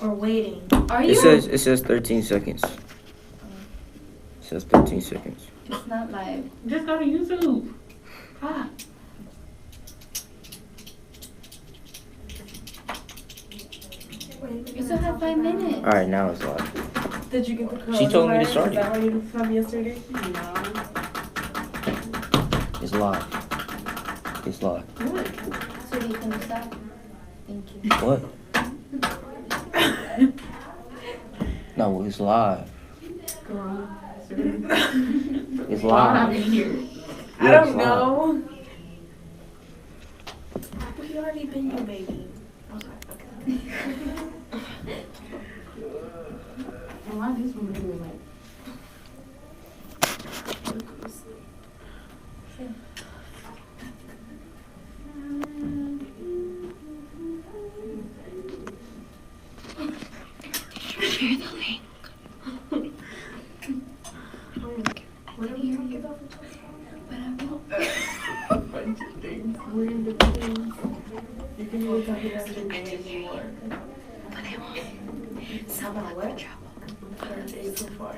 or waiting? Are you? It says 13 seconds. It says 13 seconds. It's not live. Just go to YouTube. Ah. You still have 5 minutes. All right, now it's live. Did you get the coronavirus? She told me to start Is that why you come yesterday? No. It's live. It's live. So you can stop. Thank you. What? No, it's live. It's live. Here. I Yeah, don't it's know. We already been your baby. Okay. And why this one doing like? Share the link. What are we talking about? A bunch of things. Random things. You can really talk about your day anymore. But I won't. About what? Our day so far.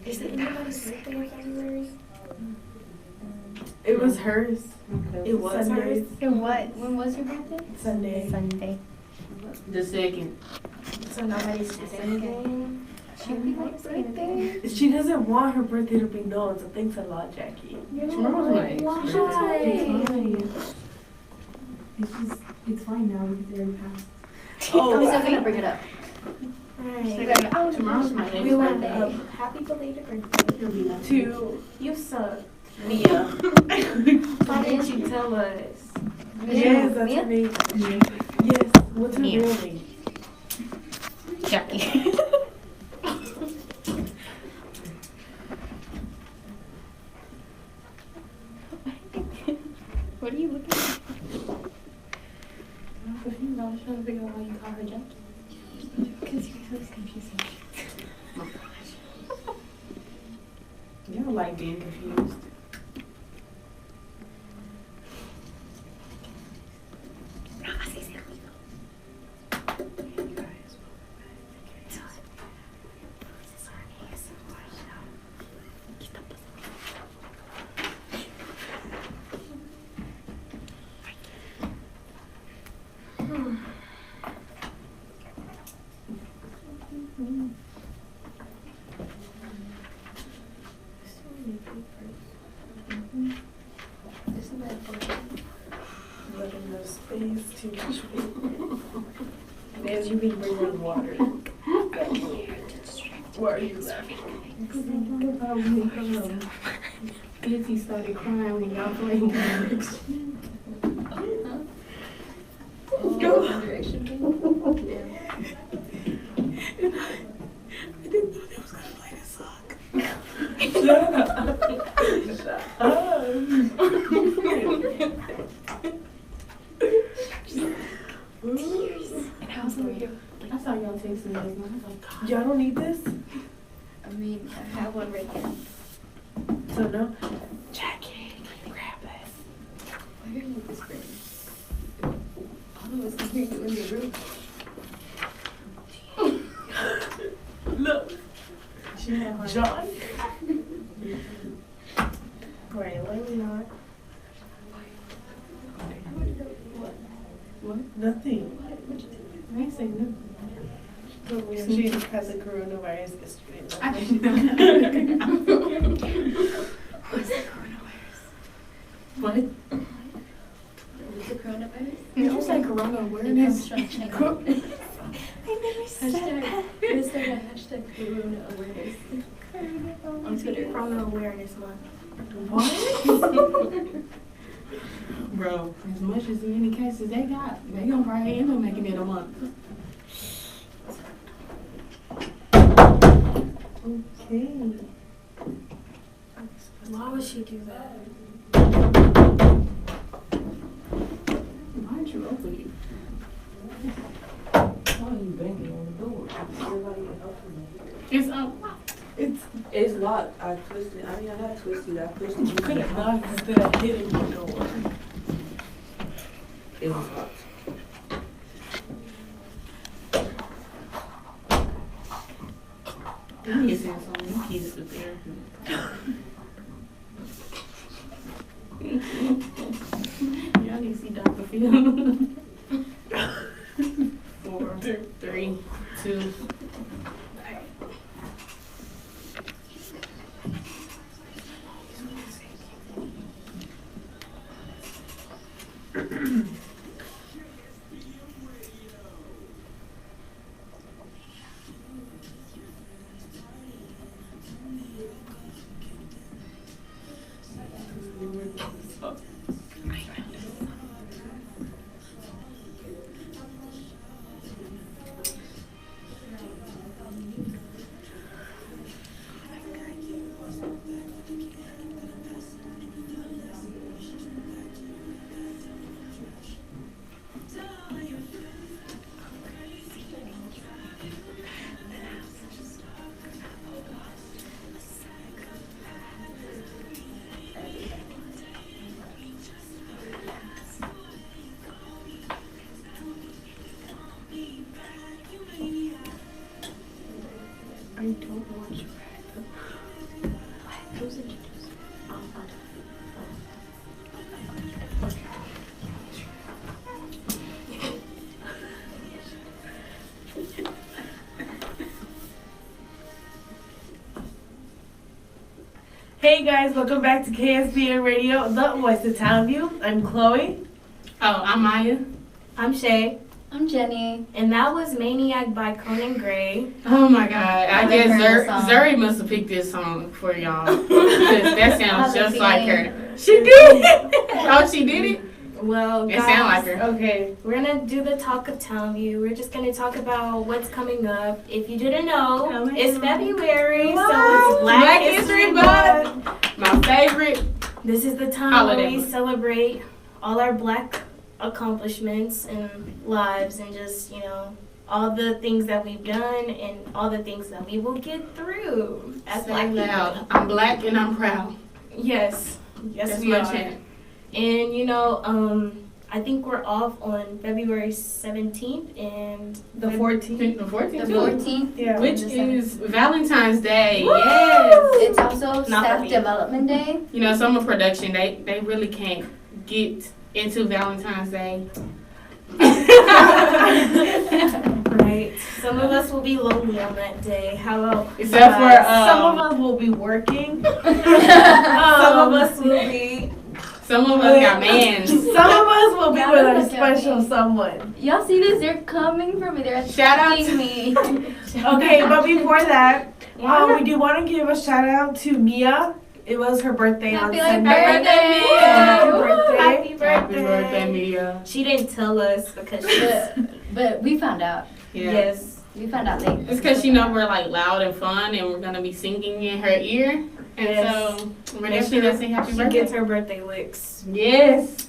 Is it anybody's birthday in February? It was hers. It was hers. So what? When was your birthday? Sunday. Sunday. The second. So nobody's saying anything. She would be like birthday. She doesn't want her birthday to be known, so thanks a lot, Jackie. Tomorrow's my ex. Why? It's fine now because they already passed. I'm still gonna bring it up. Alright. Tomorrow's my next We want birthday. happy belated birthday It'll be nice. to you, son, Mia. Why didn't you tell us? Yes, that's her name. Yes. What's her Mia. real name? Jackie. What are you looking at? I was trying to figure out why you call her Jackie. Because you're so confusing. You don't like being confused. Let him have space, too much food. As you be bringing water. Why are you laughing? Izzy started crying when y'all playing games. Go. One Direction thing? I didn't know they was gonna play this song. Shut up. And I was like, I saw y'all texting me last night. I was like, God. Y'all don't need this? I mean, I have one right here. So no? Jackie, grab this. Why are you whispering? All of us can hear you in the room. Look. She had her. John? Right, why we not? What? Nothing. I ain't saying nothing. She has a coronavirus yesterday. I didn't know. What's the coronavirus? What? What's the coronavirus? Did you say corona It comes awareness? from China. I never said that. Let's start a hashtag corona awareness on Twitter. Corona Awareness Month. What? Bro, as much as many cases they got, they gonna probably end up making it a month. Okay. Why would she do that? Why'd you open it? Why are you banging on the door? Everybody can open it. It's unlocked. It's locked. I twisted. I mean, I not twisted. I pushed it. You could have knocked instead of hitting the door. It was locked. He needs to send some new kids to therapy. Y'all need to see Dr. Phil. 4, 3, 2. I don't want you Who's introduced? Hey guys, welcome back to KSBM Radio, the voice of Townview. I'm Chloe. Oh, I'm Maya. I'm Shay. I'm Jenny. And that was Maniac by Conan Gray. Oh my God. I I've guess heard the song. Zuri must have picked this song for y'all. Because that sounds I have a just like feeling. her. She did? Oh, she did it? Well, It guys, sound like her. Okay, we're gonna do the talk of Townview. We're just gonna talk about what's coming up. If you didn't know, Coming it's up. February, so What? it's Black History Month. My favorite. This is the time Holiday when we month. celebrate all our Black accomplishments and lives, and just all the things that we've done and all the things that we will get through as Say Black people. loud. I'm black and I'm proud. Yes, yes, That's we my are. chant. And I think we're off on February 17th and The 14th. The 14th. The 14th. Yeah. Which is Valentine's Day. Woo! Yes. It's also Not for Staff me. Development Day. You know, summer production, they really can't get into Valentine's Day. right. Some of us will be lonely on that day. How about Except for Some of us will be working. some of us will be. some of us got mans. Some of us will be Yeah, with a look at special me. someone. Y'all see this? They're coming for me. They're Shout out attacking me. Okay, but before that, we do want to give a shout out to Mia. It was her birthday on Happy Sunday. birthday! Happy Woo! birthday. Happy Happy birthday. birthday, Mia. She didn't tell us because But we found out. Yeah. yes. We found out late. It's because she know we're like loud and fun and we're gonna be singing in her ear. And Yes. so we're Make definitely sure gonna sing happy She birthday. gets her birthday licks. Yes.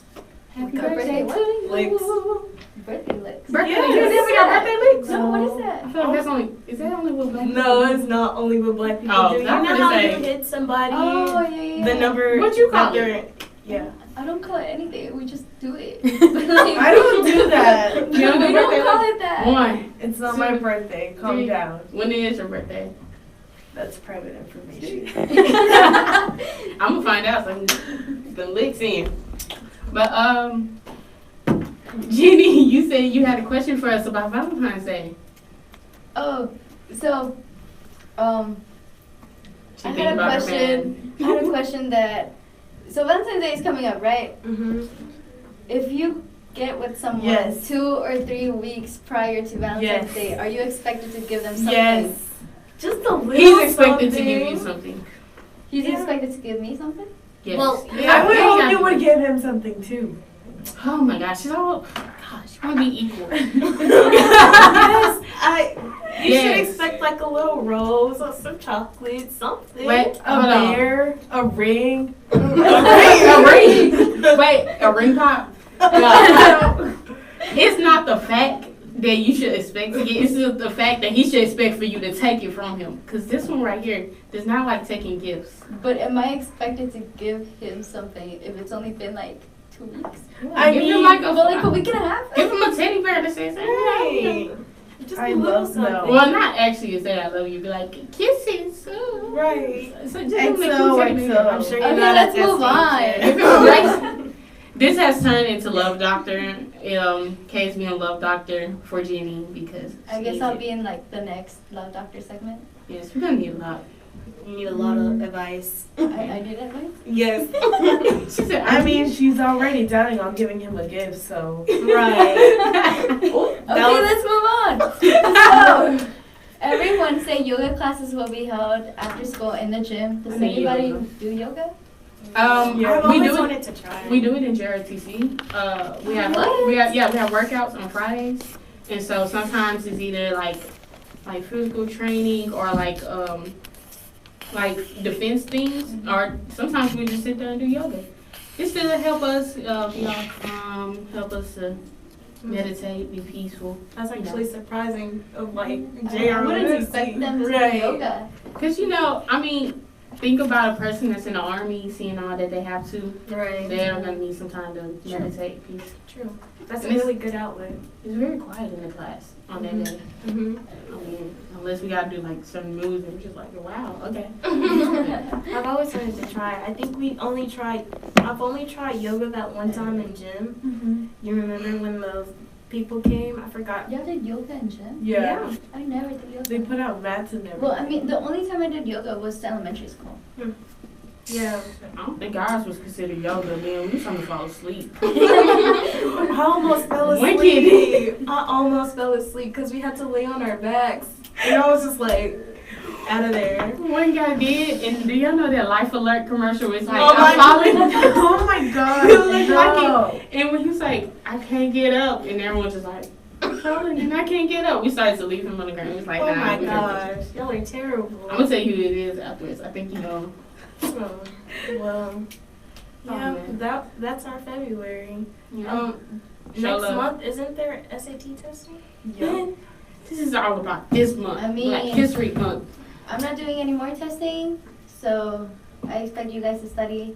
Happy Birthday birthday. what? Licks. Birthday licks. Birthday. Yes. You never got birthday licks? No, what is that? I feel like that's only, is that only what black people No, it's not only what Black people Oh, do. You I was know gonna how say. you hit somebody, Oh, yeah. the number. What you call that they're- Yeah. I don't call it anything. We just do it. I don't do that. You don't do We birthday don't call licks? it that. One. It's not my birthday. Calm Three. down. When is your birthday? That's private information. I'm gonna find out so the licks in. But Jenny, you said you had a question for us about Valentine's Day. Oh, so, She I think had a about her question. I had a question that. So Valentine's Day is coming up, right? Mm-hmm. If you get with someone Yes. 2 or 3 weeks prior to Valentine's Yes. Day, are you expected to give them something? Yes. Just a little. He's expected to something. give you something. He's Yeah. expected to give me something? Yes. Well, I would Yeah. hope you would give him something too. Oh my gosh, she's all. Gosh, you want to be equal. yes, You should Yes. expect like a little rose or some chocolate, something. Wait, A hold on. bear, a ring. A ring. Wait, a ring pop? No, I don't. It's not the fact that you should expect to get. It's just the fact that he should expect for you to take it from him. Because this one right here does not like taking gifts. But am I expected to give him something if it's only been like 2 weeks? I give mean, him like But like a week and a half? give him a teddy bear that says, "Hey." Hey. just I a little love milk. something. Well, not actually to say I love you, be like, kisses. Right. So just XOXO. I'm sure you're Okay, not let's at that move stage on. yet. This has turned into Love Doctor, KSBM Love Doctor for Jenny because I she guess needs I'll it. be in like the next Love Doctor segment. Yes, we're gonna need a lot. You need a lot of advice. I did it right. Yes. She said, I mean, she's already planning on giving him a gift, so. Right. Okay, was- let's move on. So, every Wednesday, yoga classes will be held after school in the gym. Does I need anybody yoga. do yoga? I've we always do it. wanted to try. We do it in JRTC. We have What? we have workouts on Fridays, and so sometimes it's either like physical training or like defense things, or sometimes we just sit there and do yoga. It's to help us be all calm, help us to meditate, be peaceful. That's actually surprising of like I wouldn't expect them to do Right. yoga. Cause think about a person that's in the army, seeing all that they have to. Right. They are gonna need some time to meditate, peace. True. That's a And it's- really good outlet. It's very quiet in the class on that day. Mm-hmm. I mean, unless we gotta do like certain moves, and we're just like, wow, okay. I've always wanted to try. I think I've only tried yoga that one time in gym. You remember when the people came? I forgot. Y'all did yoga in gym? Yeah. I never did yoga. They put out mats and everything. Well, I mean, the only time I did yoga was elementary school. Yeah. I don't think ours was considered yoga, man. We were trying to fall asleep. I almost fell When asleep. I almost fell asleep because we had to lay on our backs. And I was just like, out of there. One guy did, and do y'all know that Life Alert commercial is like, Oh my I'm falling? Oh my god. It looked like no. And when he was like, I can't get up, and everyone's just like, I'm falling and I can't get up. We started to leave him on the ground. He was like, Oh nah. my we gotta- gosh. Y'all are terrible. I'm gonna tell you who it is afterwards. I think you know. Oh, well, Oh, yeah, man. that's our February. Show Next love. month, isn't there SAT testing? Yeah. This is all about this month. I mean- Black History Month. I'm not doing any more testing, so I expect you guys to study.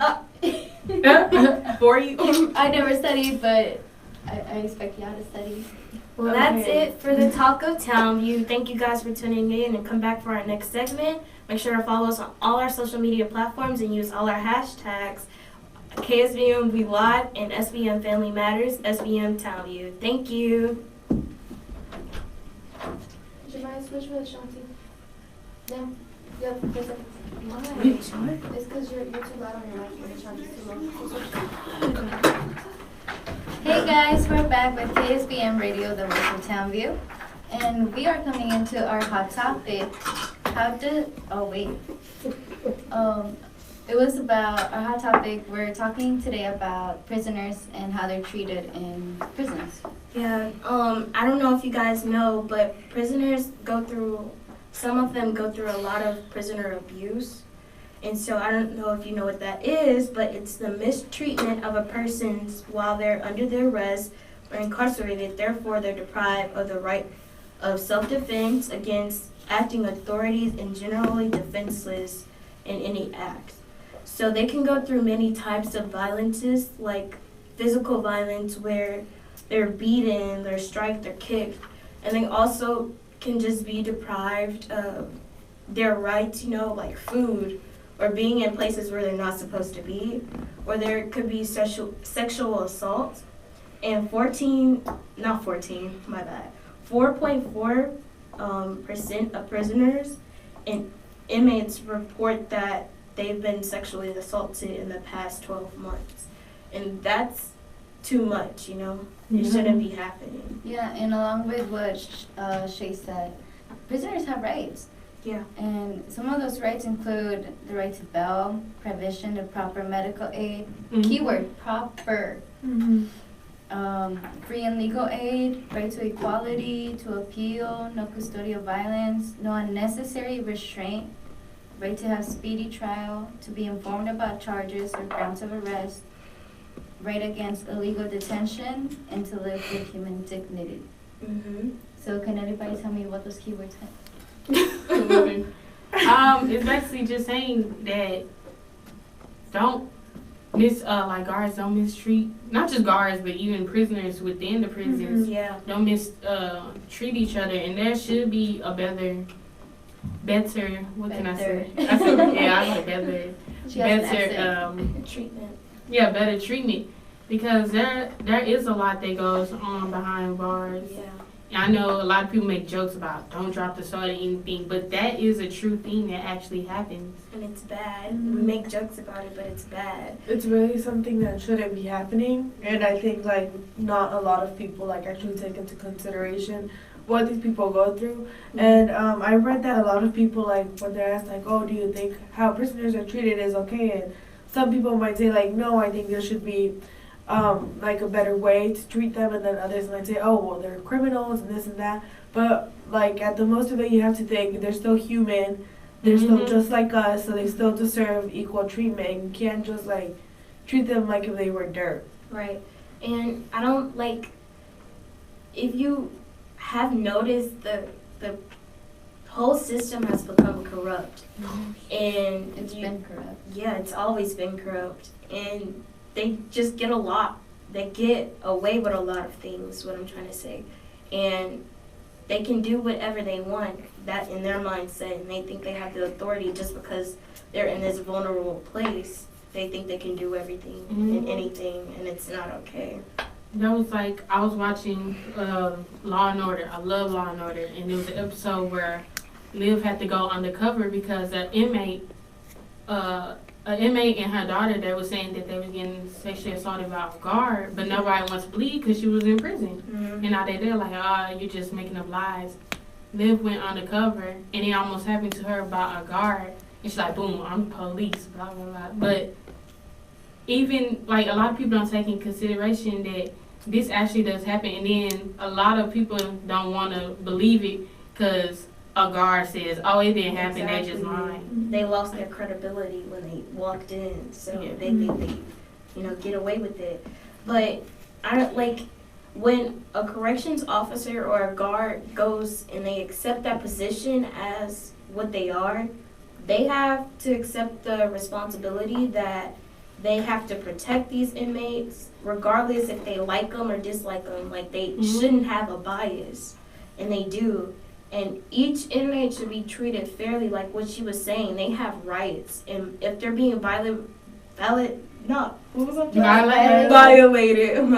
For you? I never studied, but I expect y'all to study. Well, that's Okay. it for the Talk of Townview. Thank you guys for tuning in, and come back for our next segment. Make sure to follow us on all our social media platforms and use all our hashtags. KSBM We Live and SBM Family Matters, SBM Townview. Thank you. Would you mind switch with Shanti? No? Yep, there's a... Why? It's because you're too loud on your mic and you're trying to too low. Hey guys, we're back with KSBM Radio, the voice of Townview. And we are coming into our hot topic. It was about our hot topic. We're talking today about prisoners and how they're treated in prisons. Yeah, I don't know if you guys know, but some of them go through a lot of prisoner abuse. And so I don't know if you know what that is, but it's the mistreatment of a person while they're under their arrest or incarcerated. Therefore, they're deprived of the right of self-defense against acting authorities and generally defenseless in any act. So they can go through many types of violences, like physical violence where they're beaten, they're striked, they're kicked, and they also can just be deprived of their rights, like food, or being in places where they're not supposed to be, or there could be sexual assault. And 4.4% of prisoners and inmates report that they've been sexually assaulted in the past 12 months. And that's too much, It shouldn't be happening. Yeah, and along with what Shay said, prisoners have rights. Yeah. And some of those rights include the right to bail, provision of proper medical aid, keyword, proper, free and legal aid, right to equality, to appeal, no custodial violence, no unnecessary restraint, right to have speedy trial, to be informed about charges or grounds of arrest, right against illegal detention, and to live with human dignity. Mm-hmm. So can anybody tell me what those keywords mean? It's basically just saying that don't like guards don't mistreat, not just guards, but even prisoners within the prisons Yeah. don't treat each other, and there should be a better, what can I say? I like better, She has an accent. Treatment. better treatment, because there is a lot that goes on behind bars. Yeah. I know a lot of people make jokes about don't drop the soda, anything, but that is a true thing that actually happens. And it's bad. We make jokes about it, but it's bad. It's really something that shouldn't be happening, and I think like not a lot of people like actually take into consideration what these people go through. And I read that a lot of people, like when they're asked like, oh, do you think how prisoners are treated is okay, and some people might say like, no, I think there should be like a better way to treat them, and then others might say, oh, well, they're criminals and this and that. But like at the most of it, you have to think they're still human, they're still just like us, so they still deserve equal treatment. You can't just like treat them like if they were dirt. Right. And I don't like, if you have noticed, the whole system has become corrupt. And It's been corrupt. yeah, it's always been corrupt. And they just get they get away with a lot of things, what I'm trying to say. And they can do whatever they want, that in their mindset, and they think they have the authority just because they're in this vulnerable place. They think they can do everything and anything, and it's not okay. That was like, I was watching Law and Order. I love Law and Order. And there was an episode where Liv had to go undercover because an inmate and her daughter, they were saying that they were getting sexually assaulted by a guard, but nobody wants to believe because she was in prison. And now they're like, oh, you're just making up lies. Liv went undercover, and it almost happened to her by a guard. And she's like, boom, I'm police, blah, blah, blah. But even, like, a lot of people don't take in consideration that this actually does happen, and then a lot of people don't want to believe it because a guard says, oh, it didn't happen, they just lying. They lost their credibility when they walked in, so they think they, get away with it. But I don't like when a corrections officer or a guard goes and they accept that position as what they are, they have to accept the responsibility that they have to protect these inmates, regardless if they like them or dislike them. Like, they shouldn't have a bias, and they do. And each inmate should be treated fairly, like what she was saying. They have rights, and if they're being violated, my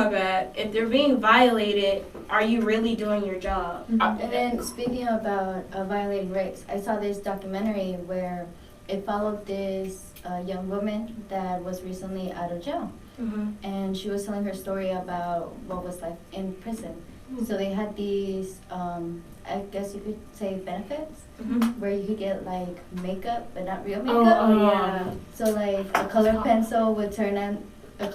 bad. If they're being violated, are you really doing your job? And then speaking about violating rights, I saw this documentary where it followed this young woman that was recently out of jail. And she was telling her story about what was like in prison. So they had these, I guess you could say benefits, where you could get like makeup, but not real makeup. Oh yeah. So like a colored pencil would turn into an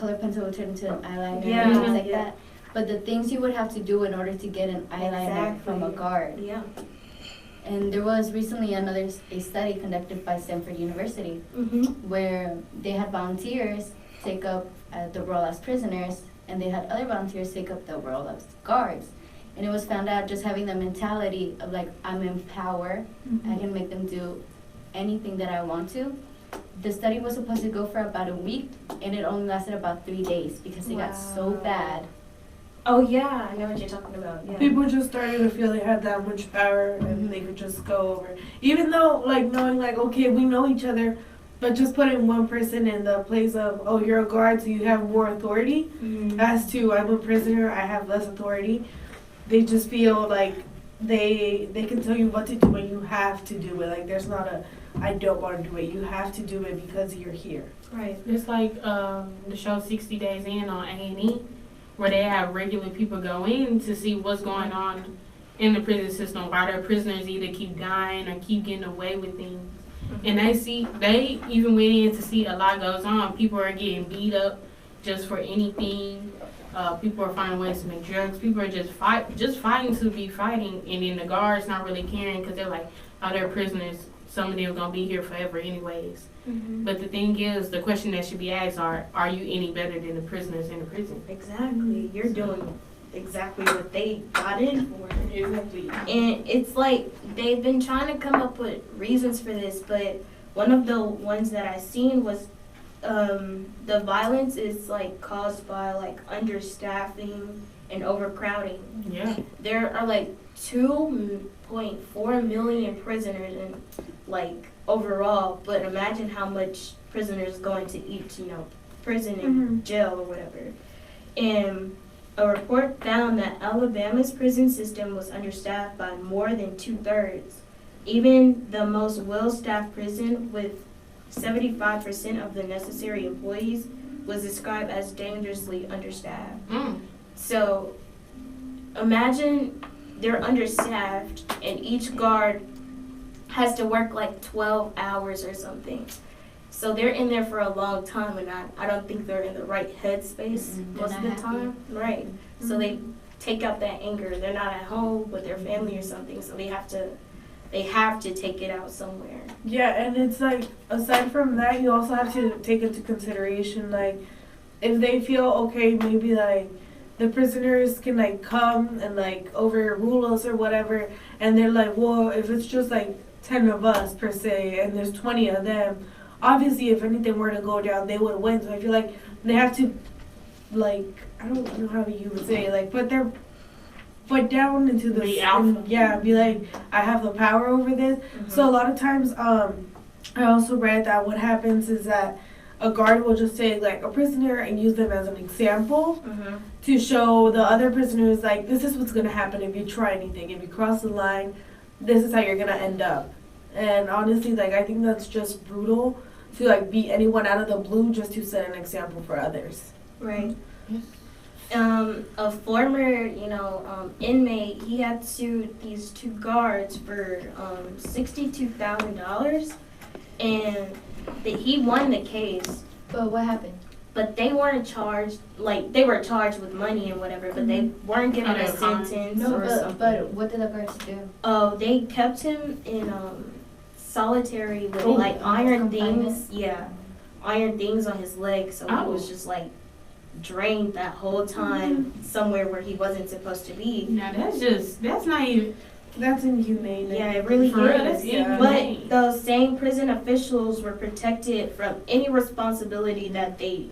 eyeliner and things like that. But the things you would have to do in order to get an eyeliner from a guard. Yeah. And there was recently a study conducted by Stanford University where they had volunteers take up the role as prisoners, and they had other volunteers take up the role as guards. And it was found out just having the mentality of like, I'm in power, I can make them do anything that I want to. The study was supposed to go for about a week, and it only lasted about 3 days because it got so bad. Oh yeah, I know what you're talking about. Yeah. People just started to feel they had that much power and they could just go over. Even though, like, knowing, like, okay, we know each other, but just putting one person in the place of, oh, you're a guard, so you have more authority, as to, I'm a prisoner, I have less authority. They just feel like they can tell you what to do and you have to do it. Like, there's not a, I don't want to do it. You have to do it because you're here. Right. It's like the show 60 Days In on A&E, where they have regular people go in to see what's going on in the prison system, why their prisoners either keep dying or keep getting away with things. And they even went in to see a lot goes on. People are getting beat up just for anything. People are finding ways to make drugs. People are just fighting to be fighting. And then the guards not really caring because they're like, oh, they're prisoners. Some of them are going to be here forever anyways. But the thing is, the question that should be asked are you any better than the prisoners in the prison? Exactly. You're doing exactly what they got in for. Exactly. And it's like they've been trying to come up with reasons for this, but one of the ones that I seen was the violence is like caused by like understaffing and overcrowding. Yeah. There are like 2.4 million prisoners in like overall, but imagine how much prisoners go into each, prison and jail or whatever. And a report found that Alabama's prison system was understaffed by more than 2/3. Even the most well-staffed prison with 75% of the necessary employees was described as dangerously understaffed. So imagine they're understaffed and each guard has to work like 12 hours or something. So they're in there for a long time, and I don't think they're in the right headspace most of the time. Right. So they take out that anger. They're not at home with their family or something, so they have to take it out somewhere. Yeah, and it's like, aside from that, you also have to take into consideration, like, if they feel, okay, maybe, like, the prisoners can, like, come and, like, overrule us or whatever, and they're like, well, if it's just, like, 10 of us, per se, and there's 20 of them, obviously, if anything were to go down, they would win. So I feel like they have to, like, I don't know how you would say it, like, put their foot down into the alpha. Yeah, be like, I have the power over this. So a lot of times, I also read that what happens is that a guard will just take like a prisoner and use them as an example to show the other prisoners, like, this is what's gonna happen if you try anything. If you cross the line, this is how you're gonna end up. And honestly, like, I think that's just brutal to like beat anyone out of the blue just to set an example for others. Right. A former, inmate, he had sued these two guards for $62,000, and he won the case. But what happened? But they weren't charged, like, they were charged with money and whatever, but they weren't given a sentence or something. But what did the guards do? Oh, they kept him in solitary with like iron things. Yeah, iron things on his legs, so he was just like drained that whole time somewhere where he wasn't supposed to be. Now that's not even. That's inhumane. Yeah, it really For real, is. that's inhumane. But those same prison officials were protected from any responsibility that they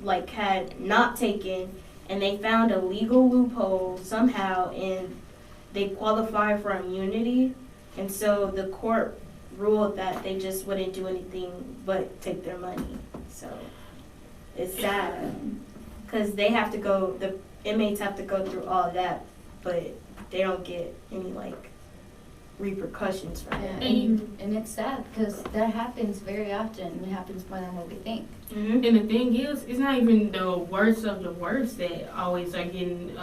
like had not taken, and they found a legal loophole somehow, and they qualified for immunity, and so the court ruled that they just wouldn't do anything but take their money. So it's sad because the inmates have to go through all that, but they don't get any like repercussions from it. And it's sad because that happens very often. It happens more than what we think. Mm-hmm. And the thing is, it's not even the worst of the worst that always are getting,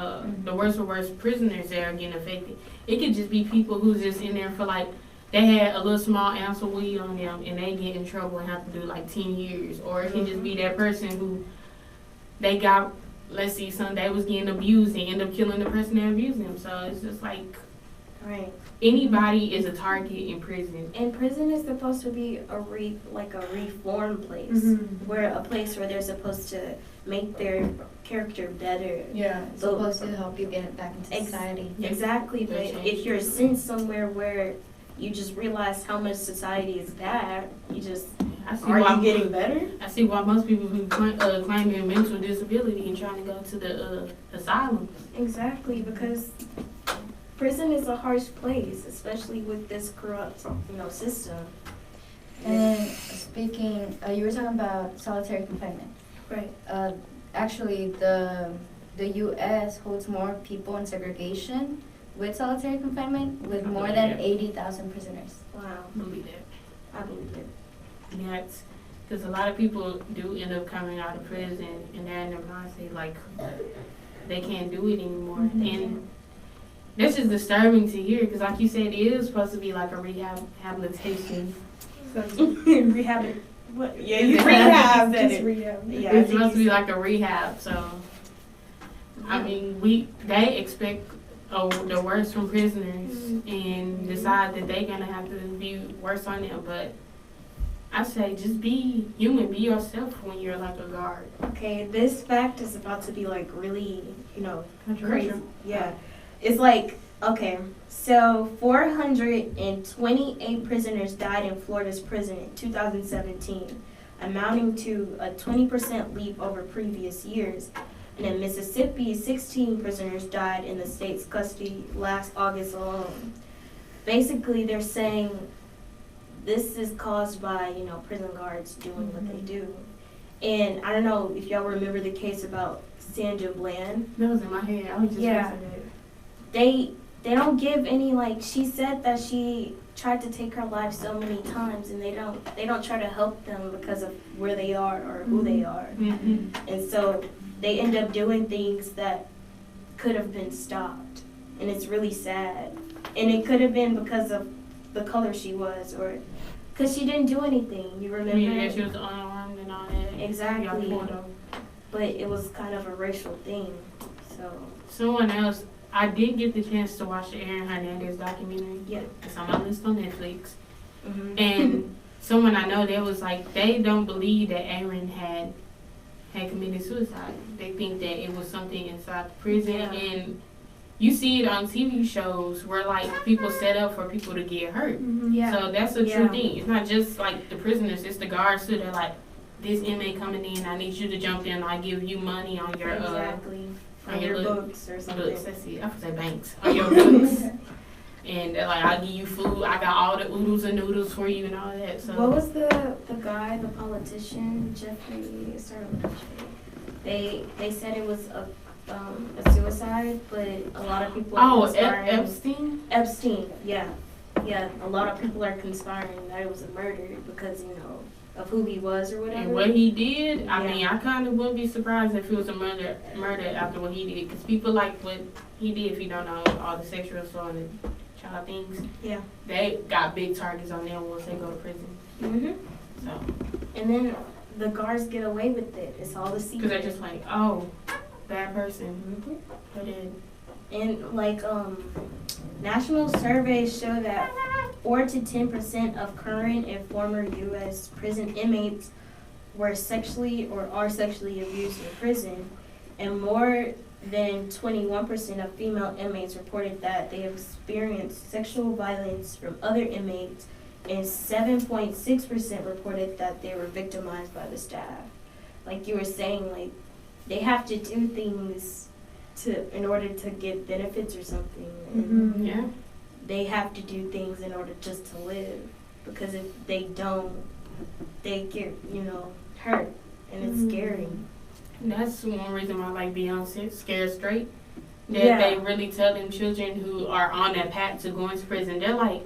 the worst of worst prisoners that are getting affected. It could just be people who's just in there for like, they had a little small ounce of weed on them and they get in trouble and have to do like 10 years. Or it can just be that person who they got, let's see, they was getting abused and end up killing the person that abused them. So it's just like, Right. anybody is a target in prison. And prison is supposed to be a reform place, where a place where they're supposed to make their character better. Yeah. It's supposed to help you get back into society. Exactly, but if you're sent somewhere where you just realize how much society is bad, you getting better? I see why most people be claiming mental disability and trying to go to the asylum. Exactly, because prison is a harsh place, especially with this corrupt, system. And speaking, you were talking about solitary confinement. Right. Actually, the U.S. holds more people in segregation with solitary confinement with more than 80,000 prisoners. Wow. I believe that. I believe it. And that's because a lot of people do end up coming out of prison and they're in their mindset like they can't do it anymore. And this is disturbing to hear because, like you said, it is supposed to be like a rehabilitation. Rehab. What? Yeah, you Rehab. said Just it. rehab. Yeah, It's supposed to be like a rehab. So, I mean, they expect the worst from prisoners and decide that they're gonna have to be worse on them. But I say just be human, be yourself when you're like a guard. Okay, this fact is about to be like really, crazy. Controversial. Yeah. It's like, okay, so 428 prisoners died in Florida's prison in 2017. amounting to a 20% leap over previous years. And in Mississippi, 16 prisoners died in the state's custody last August alone. Basically, they're saying this is caused by, prison guards doing what they do. And I don't know if y'all remember the case about Sandra Bland. That was in my head. I was just Yeah. gonna say that. They don't give any, she said that she tried to take her life so many times, and they don't try to help them because of where they are or who they are. Mm-hmm. And so they end up doing things that could have been stopped, and it's really sad. And it could have been because of the color she was, or because she didn't do anything. You remember? Yeah, she was unarmed and all that. Exactly. Y'all pulled her. But it was kind of a racial thing. So Someone else, I did get the chance to watch the Aaron Hernandez documentary. yeah. It's on my list on Netflix. Hmm. And someone I know, they was like, they don't believe that Aaron had committed suicide. They think that it was something inside the prison. Yeah. And you see it on TV shows where people set up for people to get hurt. Yeah. So that's a Yeah. true thing. It's not just the prisoners, it's the guards too. They're like, this inmate coming in, I need you to jump in. I give you money on your Exactly. on On your your little books or something. books. Let's see, I would say banks on your books. And they're like, I'll give you food. I got all the oodles and noodles for you and all that. So What was the guy, the politician, Jeffrey? Started with Jeffrey. They said it was a suicide, but a lot of people are conspiring. Epstein. Epstein, yeah. A lot of people are conspiring that it was a murder because of who he was or whatever. And what he did, I Yeah. mean, I kind of wouldn't be surprised if it was a murder after what he did. Because people like what he did, if you don't know, all the sexual assault and child things. Yeah. They got big targets on them once they go to prison. Mhm. So, And then the guards get away with it. It's all the because secret. they're just like, oh, bad person. Mhm. But then, And national surveys show that 4 to 10% of current and former U.S. prison inmates were sexually or are sexually abused in prison, and more than 21% of female inmates reported that they have experienced sexual violence from other inmates, and 7.6% reported that they were victimized by the staff. Like you were saying, they have to do things in order to get benefits or something. And yeah. they have to do things in order just to live, because if they don't, they get hurt, and it's scary. That's one reason why I like Beyonce, Scared Straight. That Yeah. they really tell them children who are on that path to going to prison, they're like,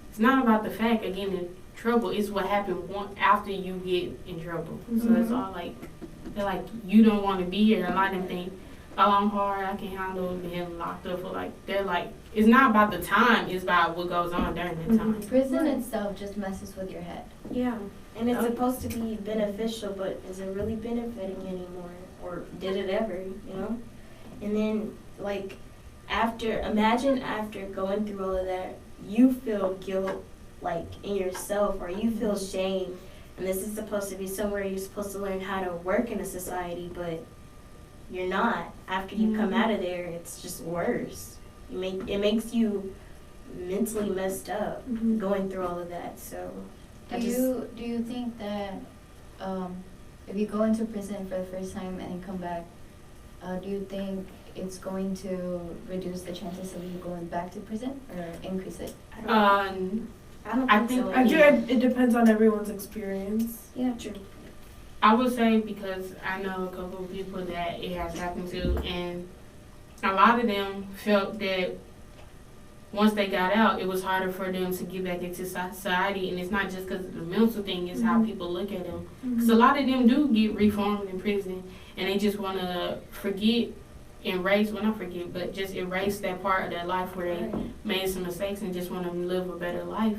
it's not about the fact of getting in trouble, it's what happened after you get in trouble. So it's all they're like, you don't want to be here. A lot of them think, oh, I'm hard, I can handle being locked up. Or they're like, it's not about the time, it's about what goes on during that time. Prison itself just messes with your head. Yeah, and it's supposed to be beneficial, but is it really benefiting anymore? Or did it ever, And then, imagine after going through all of that, you feel guilt, in yourself, or you feel shame. And this is supposed to be somewhere you're supposed to learn how to work in a society, but you're not. After you come out of there, it's just worse. It makes you mentally messed up going through all of that. So, Do you think that if you go into prison for the first time and then come back, do you think it's going to reduce the chances of you going back to prison or increase it? I don't I think so. I think it depends on everyone's experience. Yeah, true. I would say, because I know a couple of people that it has happened to, and a lot of them felt that once they got out, it was harder for them to get back into society. And it's not just because of the mental thing, it's how people look at them. Because a lot of them do get reformed in prison, and they just want to just erase that part of their life where they made some mistakes and just want to live a better life.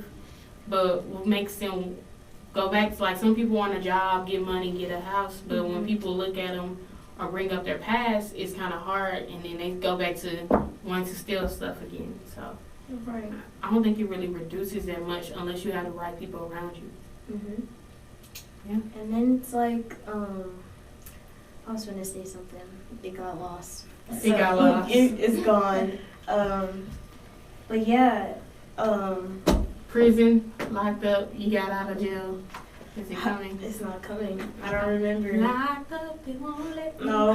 But what makes them go back to, some people want a job, get money, get a house, but when people look at them or bring up their past, it's kind of hard, and then they go back to wanting to steal stuff again. So Right. I don't think it really reduces that much unless you have the right people around you. Yeah. And then it's I was going to say something. It got lost. It got lost. It's gone. But yeah. Prison, locked up, you got out of jail. Is it coming? It's not coming. I don't remember. Locked up, it won't let me. No.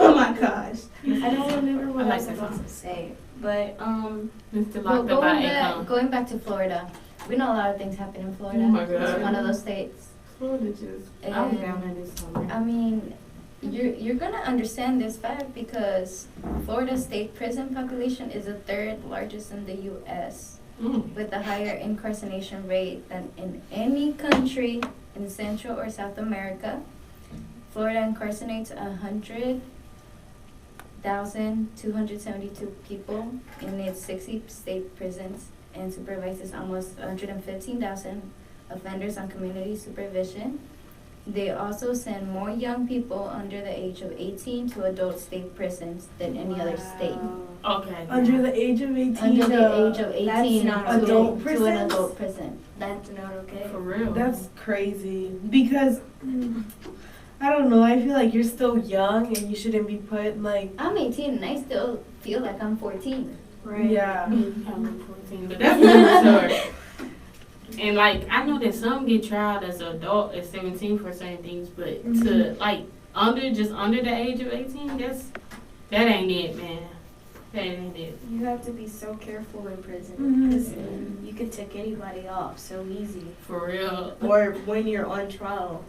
Oh my gosh. I don't remember what I I like was that about song. to say. But Mr. Well, Locked Up by Akon. going back to Florida, we know a lot of things happen in Florida. Oh my God. It's one of those states. Florida just, I was down there this summer. I mean, you're gonna understand this fact because Florida state prison population is the third largest in the U.S. with a higher incarceration rate than in any country in Central or South America. Florida incarcerates 100,272 people in its 60 state prisons and supervises almost 115,000 offenders on community supervision. They also send more young people under the age of 18 to adult state prisons than any other state. Okay. Under the age of 18. Under the age of 18 not to, adult to an prisons? adult prison. that's not okay. For real. That's crazy. Because, I don't know, I feel like you're still young and you shouldn't be put like. I'm 18 and I still feel like I'm 14. Right. Yeah. I'm 14, but that's another story. And like, I know that some get tried as an adult at 17 for certain things, but to like under the age of 18, that ain't it, man. That ain't it. You have to be so careful in prison Mhm. because you could take anybody off so easy. For real. Or when you're on trial,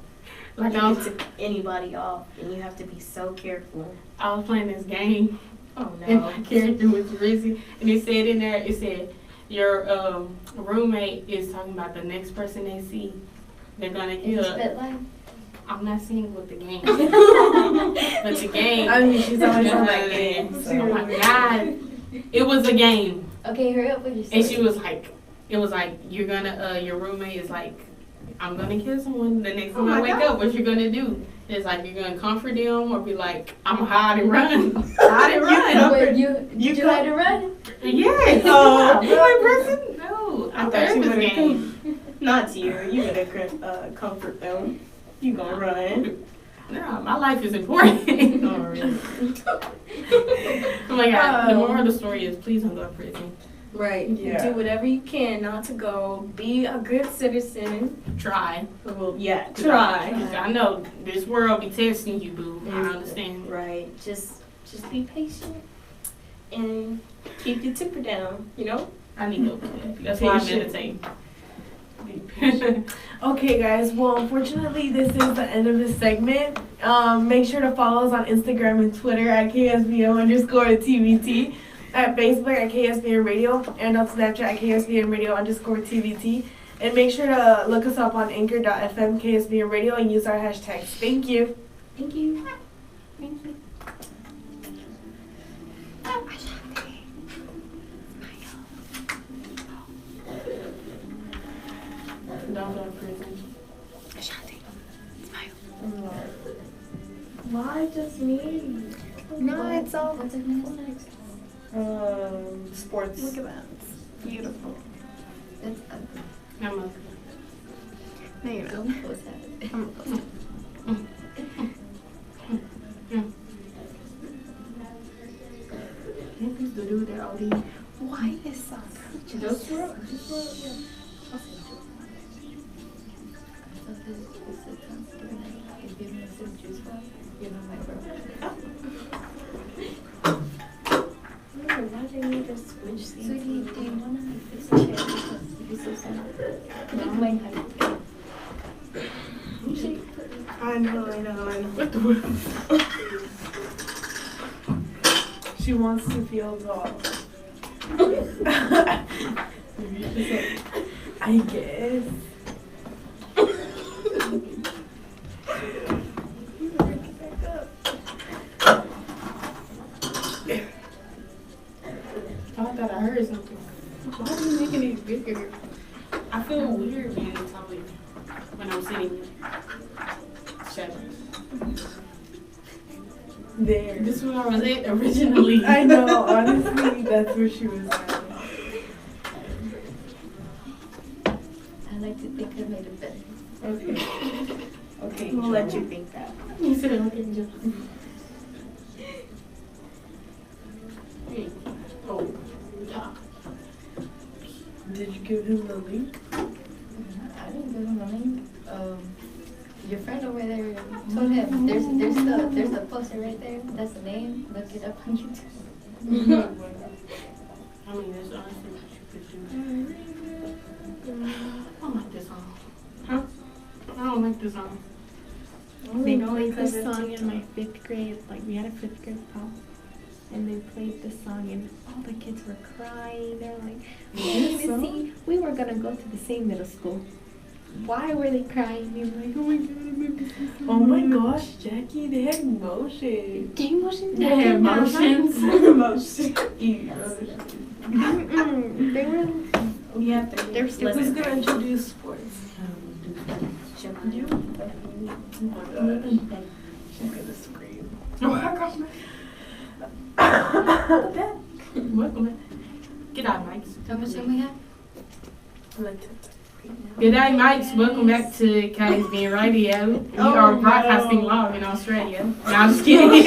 Like you I can take anybody off, and you have to be so careful. was playing this game, Oh and no. my character was Rizzy, and it said in there, it said, your roommate is talking about the next person they see, they're gonna kill. Spit line. I'm not saying with the game, but the game. I mean, she's always on that game. Oh So. my God, it was a game. Okay, hurry up with your story. And she was like, it was like, you're gonna, your roommate is like, I'm gonna kill someone the next time I wake up. What you gonna do? It's like, you're gonna comfort them or be like, I'm gonna hide and run. Hide and run. Wait, did you had to run? Yes. Oh. You in prison? No. I I thought thought you this would've game. Not you. You better comfort them. You gonna run. No, my life is important. Oh, really? Oh my God. The moral of the story is, please don't go to prison. Right. Yeah. Do whatever you can not to go. Be a good citizen. Try. Well, yeah, try. I know this world be testing you, boo. I understand. Right. Just be patient and keep your temper down. You know. I need help with that. That's why I meditate. Okay, guys. Well, unfortunately, this is the end of this segment. Make sure to follow us on Instagram and Twitter at KSBM_TVT, at Facebook at KSBM Radio, and on Snapchat at KSBM Radio_TVT. And make sure to look us up on Anchor.fm KSBM Radio and use our hashtags. Thank you. Thank you. Thank you. Don't go to prison. Why just me? No, it's all. What's up next? Sports. Look at that. It's beautiful. That's ugly. I'm a, No, you're not. Don't post that. who's the dude that OD? Why is that? Just So this is considered like if you miss some juice box, you know my bro. Why they need to switch seats? Sweetie, do you wanna fix a chair because you so sad? You might have to. You should put it. I know. What the? She wants to feel tall. I guess. I thought I heard something. Why are you making it bigger? I feel weird being taller when I'm sitting here. Shut up. There. This is where I was at originally. I know, honestly, that's where she was at. I like to think I made it better. Okay. Okay. We'll let you think that. You said okay, just. Oh, yeah. Did you give him the link? I didn't give him a name. Your friend over there told him there's the poster right there. That's the name. Look it up on YouTube. I mean, that's honestly what you could do. I don't like this song. Huh? I don't like this song. They played this song in my 5th grade. Like, we had a 5th grade prom. And they played this song, and all the kids were crying. They're like, "Hey, Missy, we were gonna go to the same middle school. Why were they crying?" They were like, "Oh my god, I miss this so Oh my much." gosh, Jackie, they had emotion. Game motions. They had emotions. Emotion. They were. We have to. They're still. Who's gonna introduce sports? You? Oh my gosh. She's gonna scream. Welcome back. Get out, Mikes. How much time we have? Good day, Mikes. Welcome back to KSBM Radio. We are broadcasting live in Australia. No, I'm just kidding.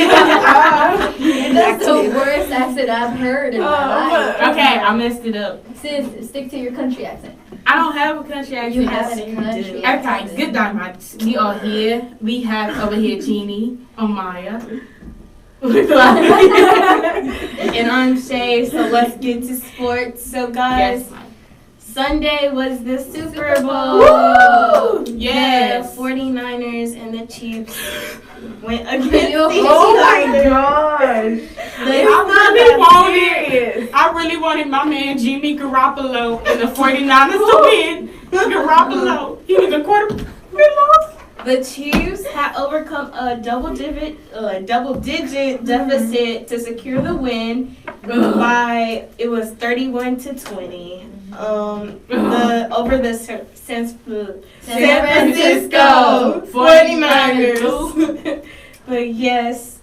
That's the worst accent I've heard in my life. Okay, I messed it up. Sis, stick to your country accent. I don't have a country accent. You have a country Okay, accent. good day, Mikes. We are here. We have over here Jeannie, Amaya. And I'm Shay, so let's get to sports. So guys, Yes. Sunday was the Super Bowl. Woo! Yes. The 49ers and the Chiefs went against You- each Oh my other. gosh. I really wanted my man Jimmy Garoppolo and the 49ers to win. Garoppolo, he was a quarterback. The Chiefs had overcome a double-digit deficit to secure the win by it was 31-20. Over the San Francisco 49ers. But yes,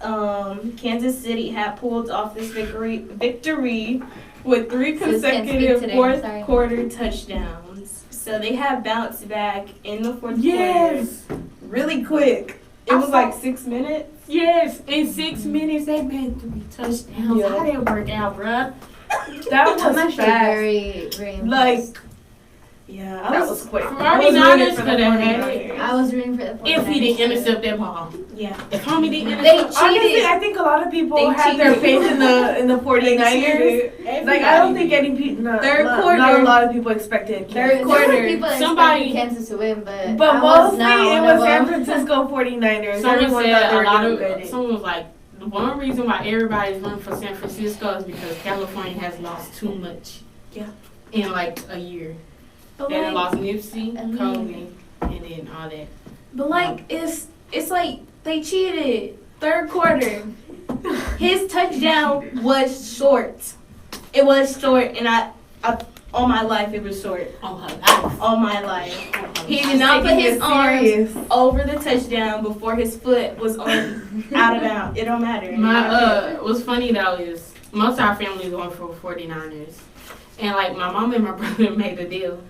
Kansas City had pulled off this victory with 3 Sis can't speak consecutive today, fourth sorry. quarter touchdowns. So they have bounced back in the fourth Yes. quarter really quick. It was like 6 minutes. Yes, in 6 minutes they made 3 touchdowns. Yeah. How that work out, bruh? That I'm was actually fast. very, very Like, impressed. yeah, That was quick. I was 49ers rooting for the could have had it 49ers. I was rooting for the 49ers. if he didn't intercept that ball. Yeah. If homie didn't They intercept, Honestly, cheated. I think a lot of people They had their cheated. faith in the 49ers. Like, I don't think any people, not Third a quarter. lot of people expected. There quarter. were people that Somebody- expected Kansas to win, but But I was mostly not it one was of San them. Francisco 49ers. someone Everyone said thought they a were lot gonna of, get it. someone was like, the one reason why everybody's running for San Francisco is because California has lost too much. Yeah. In like a year. But They done like, lost Nipsey, I mean- Kobe, and then all that. it's like they cheated. Third quarter. His touchdown was short. It was short, and I all my life it was short. On her life. All my life. He She's did not put taking his it arms serious. over the touchdown before his foot was on out of bounds. It don't matter. What's funny though is most of our family is going for 49ers. And like my mom and my brother made a deal.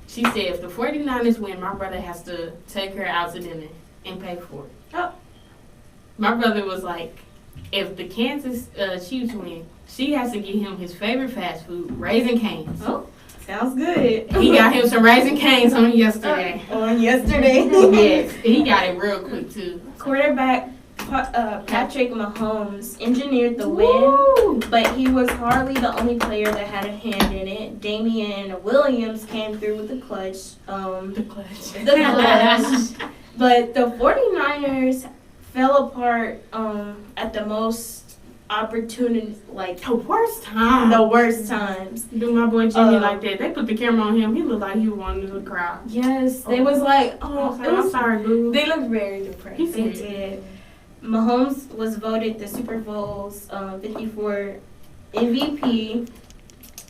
She said if the 49ers win, my brother has to take her out to dinner and pay for it. Oh. My brother was like, if the Kansas Chiefs win, she has to get him his favorite fast food, Raisin Canes. Oh, sounds good. He got him some Raisin Canes on yesterday. On yesterday. Yes, he got it real quick too. Quarterback Patrick Mahomes engineered the win, Woo! but he was hardly the only player that had a hand in it. Damian Williams came through with the clutch. The clutch. The clutch. But the 49ers fell apart at the most opportunity, like The worst time. the worst times. Do my boy Jimmy like that. They put the camera on him. He looked like he wanted to cry. Yes, they was like, Oh, it I'm was. sorry, boo. They look very depressed. He They said, did. Mahomes was voted the Super Bowl's 54 MVP,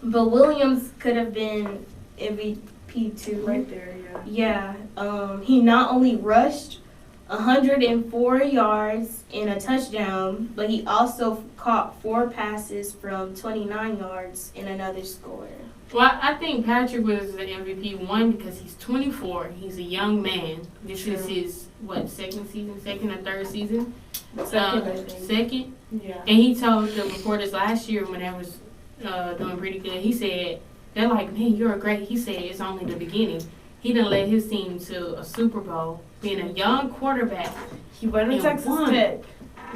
but Williams could have been MVP too. Right there, yeah. Yeah. He not only rushed 104 yards and a touchdown, but he also caught 4 passes from 29 yards and another score. well, I think Patrick was the MVP, one, because he's 24. He's a young man. This is his, second or third season? Second, I think. Second. Yeah. And he told the reporters last year when they was doing pretty good, he said, they're like, man, you're great. He said, it's only the beginning. he done led his team to a Super Bowl, being a young quarterback. He went to And Texas won. Tech.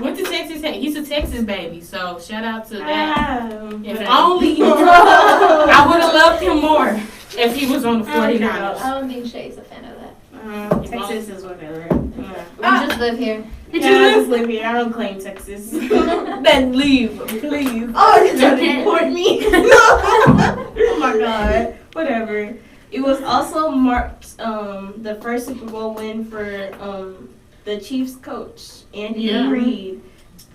Went to Texas Tech. He's a Texas baby, so shout out to that. If But- only I would have loved him more if he was on the 49ers. I don't think Shay's a fan of that. Texas is whatever. We just live here. Yeah, I just live here. I don't claim Texas. Then leave, please. Oh, you're trying to deport me? Oh my god. Whatever. It was also marked the first Super Bowl win for the Chiefs coach, Andy Reid,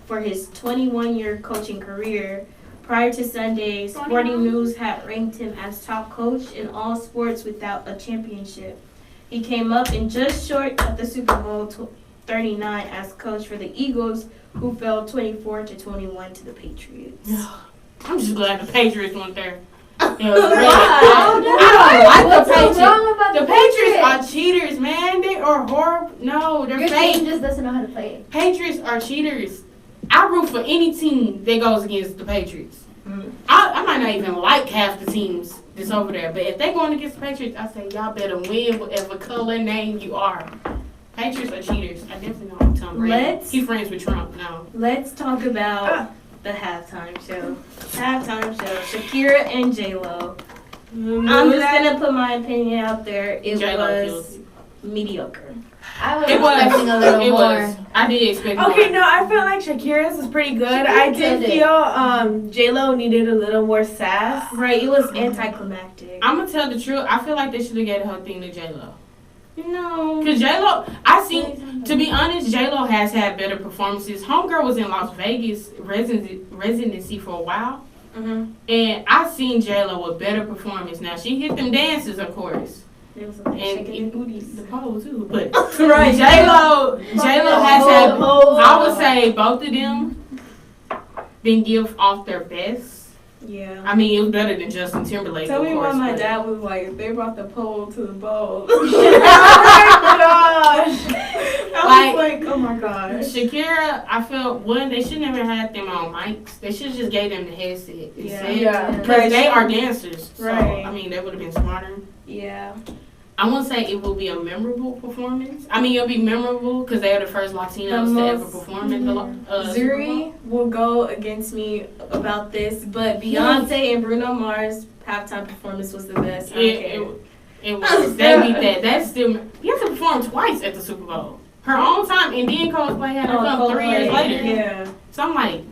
for his 21-year coaching career. Prior to Sunday, Sporting News had ranked him as top coach in all sports without a championship. He came up in just short of the Super Bowl 39 as coach for the Eagles, who fell 24-21 to the Patriots. I'm just glad the Patriots went there. It was Why? really, I don't like the What's so Patriots. wrong about The Patriots are cheaters, man. They are horrible. No, they're Your fake. team just doesn't know how to play. Patriots are cheaters. I root for any team that goes against the Patriots. Mm. I might not even like half the teams that's over there, but if they going against the Patriots, I say y'all better win whatever color name you are. Patriots are cheaters. I definitely know I'm Tom Brady. He friends with Trump now. Let's talk about the halftime show. Shakira and J-Lo. I'm just gonna put my opinion out there. It J-Lo was mediocre. I was It was. expecting a little It more. was. I did expect Okay, more. no, I felt like Shakira's was pretty good. I did killed feel J-Lo needed a little more sass. Right, it was anticlimactic. I'm gonna tell the truth. I feel like they should have gave her thing to J-Lo. No. Cause J-Lo, I seen, to be honest, J-Lo has had better performances. Homegirl was in Las Vegas residency for a while. Mm-hmm. And I seen J-Lo with better performance. Now, she hit them dances, of course. It was like shaking their booties. The pole, too. But Right. J-Lo has had, Oh. I would say both of them didn't give off their best. Yeah. I mean, it was better than Justin Timberlake, Tell of me course. why my but- dad was like, they brought the pole to the bowl. Oh my gosh. I was like, oh my gosh. Shakira, I felt, one, they should never had them on mics. They should just gave them the headset. Yeah. Because they are dancers. So, Right. I mean, they would have been smarter. Yeah. I won't say it will be a memorable performance. I mean, it'll be memorable because they are the first Latinos The to ever most- perform at the Super Bowl. Zuri will go against me about this, but Beyonce and Bruno Mars halftime performance was the best. I don't care. It was. They beat that. That's still. You have to perform twice at the Super Bowl. Her own time, and then Coldplay had her come 3 years Coldplay. later. Yeah. So I'm like,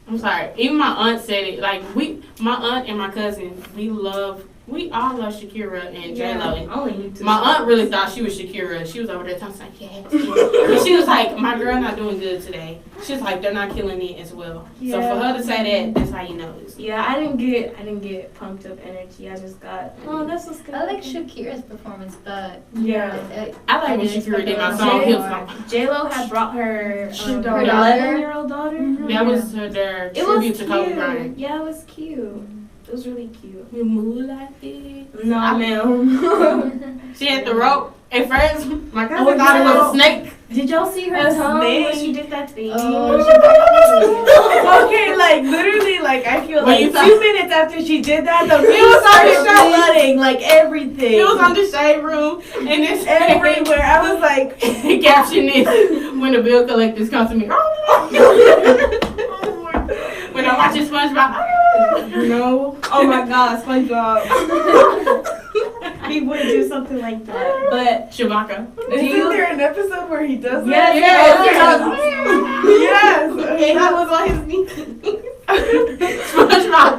I'm sorry. Even my aunt said it. Like my aunt and my cousin, we all love Shakira and J-Lo. And Only you two. my aunt really thought she was Shakira. She was over there talking like, yes. And she was like, my girl not doing good today. She was like, they're not killing it as well. So for her to say that, that's how you know this. Yeah, I didn't get pumped up energy. I just got, oh, that's what's good. I like Shakira's performance, but Yeah. I like when Shakira did my song Hip Hop. J-Lo had brought her Her daughter. 11-year-old daughter. That was their It was tribute to Kobe cute. Bryant. Yeah, it was cute. It was really cute. We move like this. No, ma'am. She had the rope. At first, my cousin Oh, thought it was no. a snake. Did y'all see her A tongue when snake? she did that thing? Okay, like literally, like I feel When like you 2 minutes after she did that, the real started flooding, like everything. It was on the shade room, and it's everywhere. I was like, caption this when the bill collectors come to me. When I'm watching SpongeBob. No. Oh my God, SpongeBob. He would do something like that. But Chewbacca. isn't there an episode where he does that? yes, Yes. and I was on his knee. SpongeBob.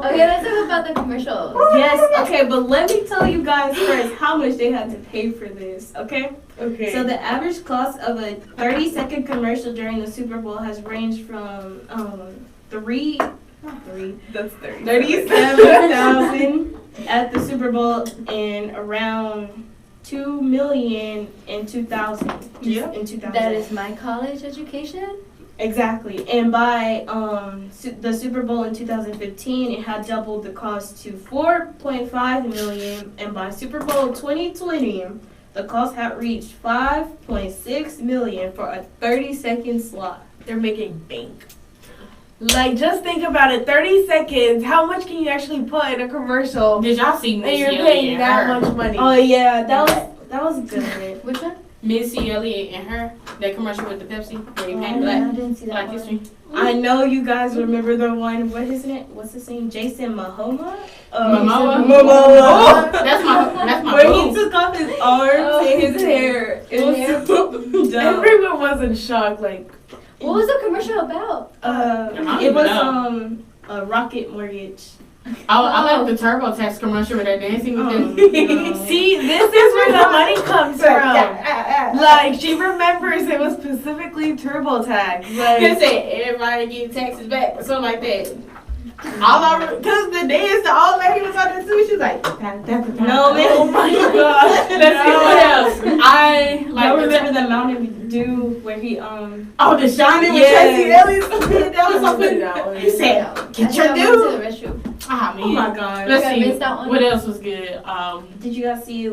Okay, let's talk about the commercials. Yes, okay, but let me tell you guys first how much they had to pay for this, okay? Okay. So the average cost of a 30-second commercial during the Super Bowl has ranged from that's 30. 37,000 at the Super Bowl and around 2 million in 2000. Yep. In 2000. That is my college education. Exactly. And by the Super Bowl in 2015, it had doubled the cost to 4.5 million, and by Super Bowl 2020, the cost had reached 5.6 million for a 30-second slot. They're making bank. Like, just think about it. 30 seconds. How much can you actually put in a commercial? Did y'all see And Missy you're Elliott paying and that her? much money. Oh yeah, that was good. Which one? Missy Elliott and her, that commercial with the Pepsi, where you paint I black, didn't see that black one. history. I know you guys remember the one. What's his name? Jason Momoa. Momoa? Momoa. That's my Where boo. he took off his arms and his hair. It was so dumb. Everyone was in shock. Like, What was the commercial about? It was a Rocket Mortgage. I like the TurboTax commercial with that dancing with them. see, this is where the money comes from. Like, she remembers it was specifically TurboTax. They Like, said everybody get taxes back or something like that. Because the dance, the old lady was on the too. She was like, No, man. oh my god. Let's see what else. I like I the remember the Mountain Dew where he Oh, the Shining with Yes. Tracy Ellis. That was so funny. He said, "Get your I went to dew." the restroom. Ah man. Oh my god. Let's I see. missed that one. What else was good? Did you guys see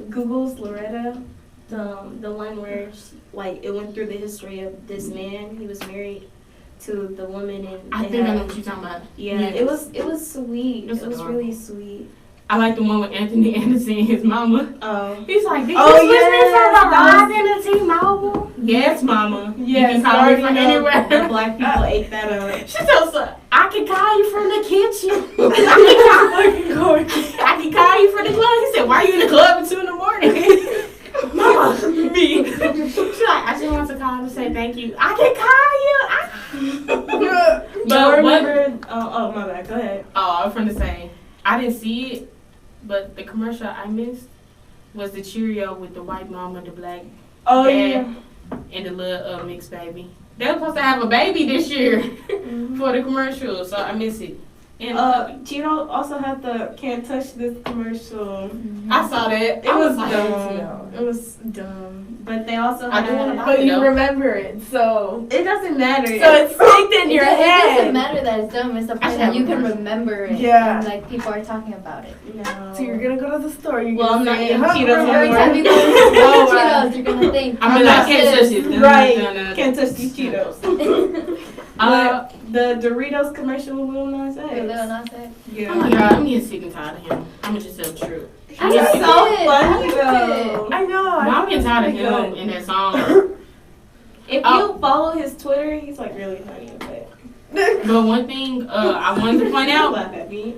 Google's Loretta? The one where like it went through the history of this man. He was married to the woman and I they think I had- know what you're talking about. Yeah, Yes. it was sweet. It's It was adorable. really sweet. I like the one with Anthony Anderson and his mama. Oh. He's like, "Did Oh, you switch me yes, from a that ride in a T-Mobile?" Yes, mama. Yes, you can call me from the anywhere. black people ate that up. She tells her, "I can call you from the kitchen. I can call you from the club." He said, "Why are you in the club at 2 in?" Mama, me. She's like, "I just want to call to say thank you. I can call you." But But what? remember? Oh my bad. Go ahead. Oh, I was from the same. I didn't see it, but the commercial I missed was the Cheerio with the white mama, the black Oh dad, and the little mixed baby. They were supposed to have a baby this year for the commercial, so I missed it. And Cheeto also had the "Can't Touch This" commercial. I saw that. It I was like, dumb. It was dumb. But they also I had. do wanna buy but you know. remember it, so. It doesn't matter. So it's sticked in your It doesn't head. matter that it's dumb. It's the I point should that have you a can commercial. remember it. Yeah. And, like, people are talking about it. No. So you're gonna go to the store. You're Well, gonna I'm not say, eating "Huh, Cheetos we're Every anymore." time you go to Oh, wow. Cheetos, you're gonna think. I mean, I "That's can't touch it." it. Right. Can't touch these Cheetos. Uh, The Doritos commercial with Lil Nas X. With Lil Nas X. oh my god, I'm getting sick and tired of him. I'm gonna just tell the truth. I He's like so it. funny I though. I know. Well, I'm getting tired of him in that song. If you follow his Twitter, he's like really funny. But But one thing I wanted to point out, laugh at me.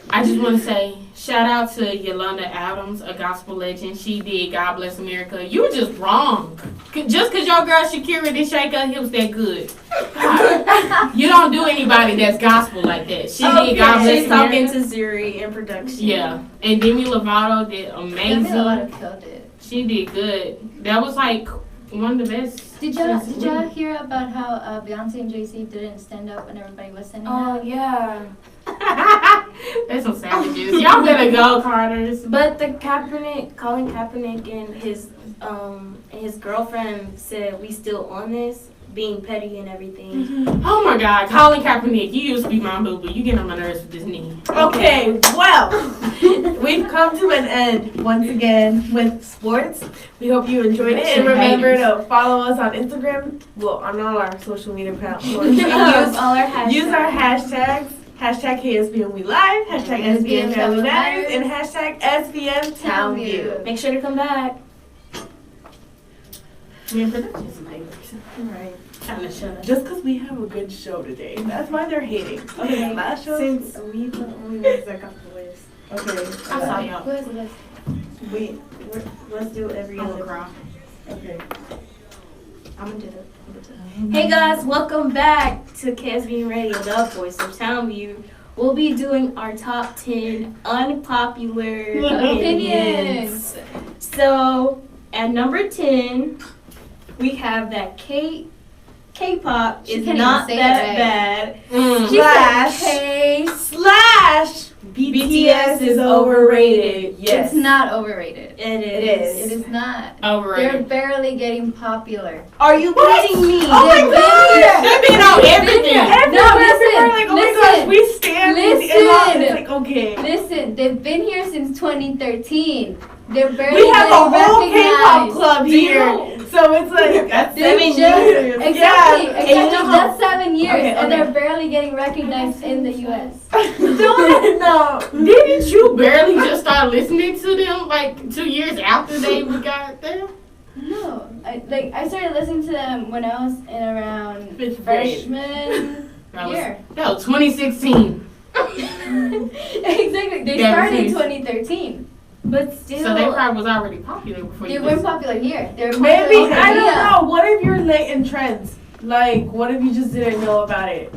I just want to say shout out to Yolanda Adams, a gospel legend. She did God Bless America. You were just wrong. Just because your girl Shakira didn't shake her hips that good. You don't do anybody that's gospel like that. She did God Bless She's talking America. to Zuri in production. Yeah. And Demi Lovato did Demi amazing. Lovato killed it. She did good. That was like one of the best. Did y'all hear about how Beyonce and Jay-Z didn't stand up when everybody was standing up? Yeah. That's some savages. Y'all better go, Carters. But the Colin Kaepernick and his girlfriend said we still on this, being petty and everything. Oh my God, Colin Kaepernick, you used to be my boo, but you get on my nerves with this knee. Okay, well, we've come to an end once again with sports. We hope you enjoyed it, and remember to follow us on Instagram, well, on all our social media platforms. And use all our hashtags. Use our hashtags. Hashtag KSBM We Live, hashtag SBM Family Matters, and hashtag SBM Townview. Make sure to come back. We in production tonight. Right. Trying to shut up. Just because we have a good show today, that's why they're hating. Okay, last show. Since we the only ones that got the list. Okay. I saw y'all. Who is this? Let's do every I'm other. gonna cry. Okay. I'm gonna do that. Hey guys, welcome back to KSBM Radio, the voice of Townview. We'll be doing our top 10 unpopular opinions. So, at number 10, we have that K-pop She is can't not even say that it bad. Slash BTS is overrated. Yes. It's not overrated. It It is. is. It is not. They're Overrated. barely getting popular. Are you kidding me? Oh my god! They've been on everything. Everyone like, oh my listen, gosh, we stand listen. It's like, okay. Listen, they've been here since 2013. They're barely We have a getting whole K-pop recognized. club Do you here. know- So it's like that's They 7 just- years. Exactly. Yeah. Exactly. And you know- That's 7 years, Okay, and okay. they're barely getting recognized in the U.S. No. Didn't you barely just start listening to them like 2 years after they got there? No, I started listening to them when I was in around Fifth grade. freshman year. No, 2016. Exactly. They Yeah, started in please. 2013, but still, So they probably was already popular before they you weren't listened. popular here. They were Maybe popular in I don't Korea. know. What if you're late in trends? Like, what if you just didn't know about it?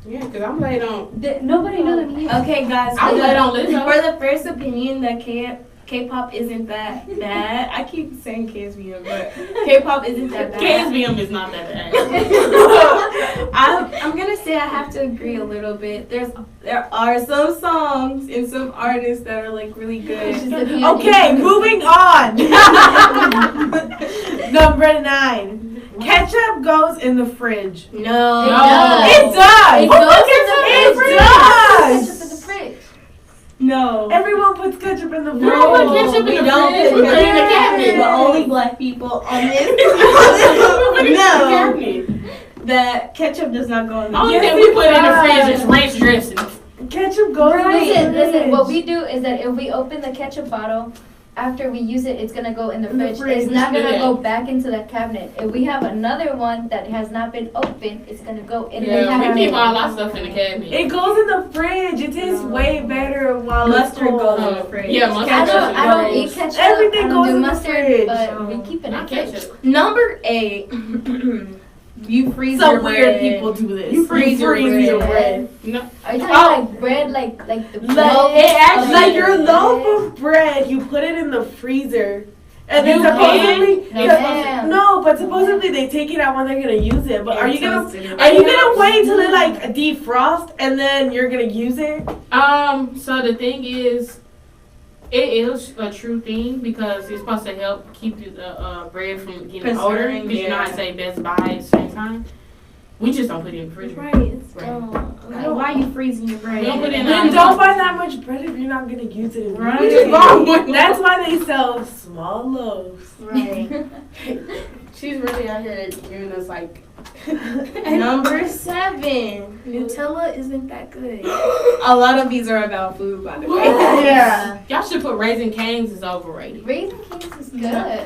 Yeah, because I'm late on. Nobody knows them here. Okay, guys. I'm late on Lizzo. For the first opinion that K-pop isn't that bad. I keep saying KSBM, but K-pop isn't that bad. KSBM is not that bad. I'm gonna say I have to agree a little bit. There are some songs and some artists that are like really It's just good. if you- Okay, moving on. Number 9. Ketchup goes in the fridge. No. It does. It Who goes puts in the It fridge. does. Ketchup in the fridge. No. Everyone puts ketchup in the fridge. No, we put ketchup in we the don't fridge. put We put it in the cabinet. The only black people on this. We put it in the No. cabinet. That ketchup does not go in the Only Yes, thing we it put in the does. fridge is ranch dressing. Ketchup goes in the fridge. Listen. What we do is that if we open the ketchup bottle, after we use it, it's gonna go in the In the fridge. fridge. It's not gonna Yeah. go back into the cabinet. If we have another one that has not been opened, it's gonna go in the Yeah, we cabinet. keep all our stuff in the cabinet. It goes in the fridge. It tastes way better while Mustard it's cold. goes in the fridge. Yeah, mustard I goes don't, in the I don't fridge. eat ketchup. Everything I don't goes do in the mustard, fridge. but we keep it in Not the fridge. ketchup. Number 8. You freeze Some your weird bread. people do this. You freeze your your bread. bread. No. Are you talking Oh. like bread, like the Like, like your bread? loaf of bread, you put it in the freezer. And then You supposedly, can? No, ma'am. no, but supposedly they take it out when they're gonna use it. But are you gonna Toasted it. wait till it like defrost and then you're gonna use it? So the thing is, it is a true thing because it's supposed to help keep the bread from getting older. Preserving, Because you know how I yeah. say best buy at the same time. We just don't put it in the refrigerator. Right. It's why are you freezing your bread? We don't put it in Then the don't buy that much bread if you're not gonna use it. Right. We just buy one. That's why they sell small loaves. Right. She's really out here giving us like. Number 7. Nutella isn't that good. A lot of these are about food, by the way. Yeah. Y'all should put Raisin Cane's is overrated. Raisin Cane's is good.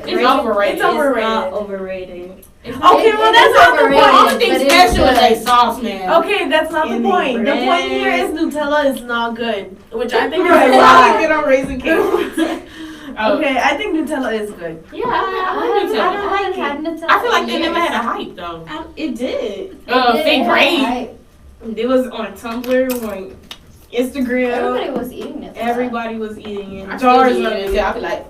It's overrated. It's overrated. It's not overrated. Okay, well It that's is not the overrated. The only point. thing But it's special is good. a sauce, man. Okay, that's not the In the point. The bread. point here is Nutella is not good, which I think is Right. a Why lie. we get on Raisin Cane's? Oh. Okay, I think Nutella is good. Yeah, I like Nutella. haven't had Nutella. I feel like they in never years. had a hype though. It did. It Fifth had grade. hype. It was on Tumblr, on Instagram. Everybody was eating Nutella. Everybody was eating it. I Jars still of eat it. it. I'll be like,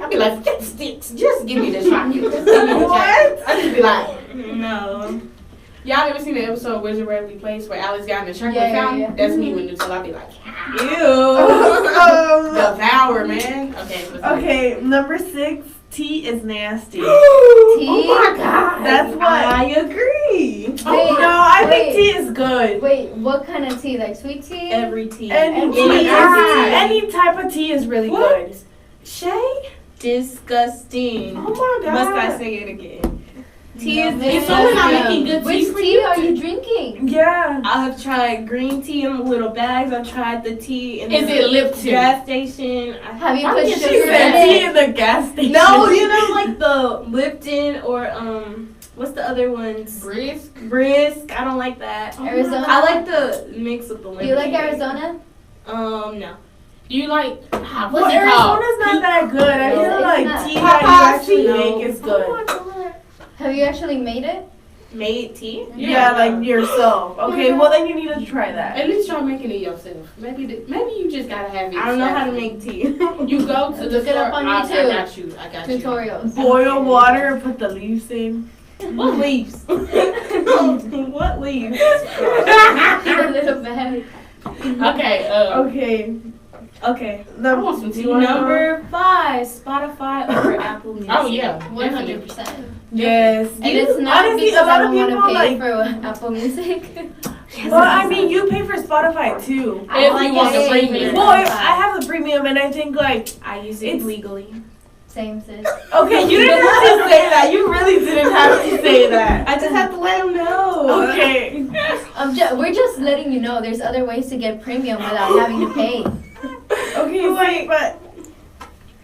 I'll be like, get the sticks. Just give me the chocolate. Just give me the chocolate. I just be like, No. y'all ever seen the episode of Wizard Waverly Place where Alice got in the chocolate Yeah, fountain? yeah. That's me with Nutella. I'll be like, Ew. devour, man. Okay. what's next? Okay, number 6, tea is nasty. Tea? Oh my god. That's what. I agree. Wait, No, I think wait. tea is good. Wait, what kind of tea? Like sweet tea? Every tea. Any And tea, tea. any type of tea is really What? good. Shay? Disgusting. Oh my god. Must I say it again? Tea is If someone's not making good tea Which for tea you, are you drinking? Yeah. I have tried green tea in the little bags. I've tried the tea in Is the it Lipton? gas station. Have you Why put did sugar she in Said it? tea in the gas station. No, you know, like the Lipton or what's the other ones? Brisk. Brisk. I don't like that. Arizona? I like the mix with the lemon. Do you like Arizona? No. Do you like, what's Well, it called? Arizona's not that good. I No, feel it's like not. tea that you actually No. make is good. Have you actually made it? Made tea? Yeah, like yourself. Okay, well then you need to try that. At least try making it yourself. Maybe you just gotta have it. I don't know how to make tea. You go to the Look it up store. on I YouTube. got you. I got you. Tutorials. Boil water and put the leaves in. What leaves? What leaves? In a little bag. Okay. Okay. Okay. I want some tea. Number 5, Spotify or Apple Music. Oh yeah, definitely. 100%. Yes. And it's not honestly, because a lot I of don't want people to pay like. for Apple Music. Well, I mean, you pay for Spotify too. If you want the premium. Well, I have the premium, and I think like I use it It's- legally. Same, sis. Okay, you didn't have to say that. You really didn't have to say that. I just have to let them know. Okay. We're just letting you know there's other ways to get premium without having to pay. Okay, wait, but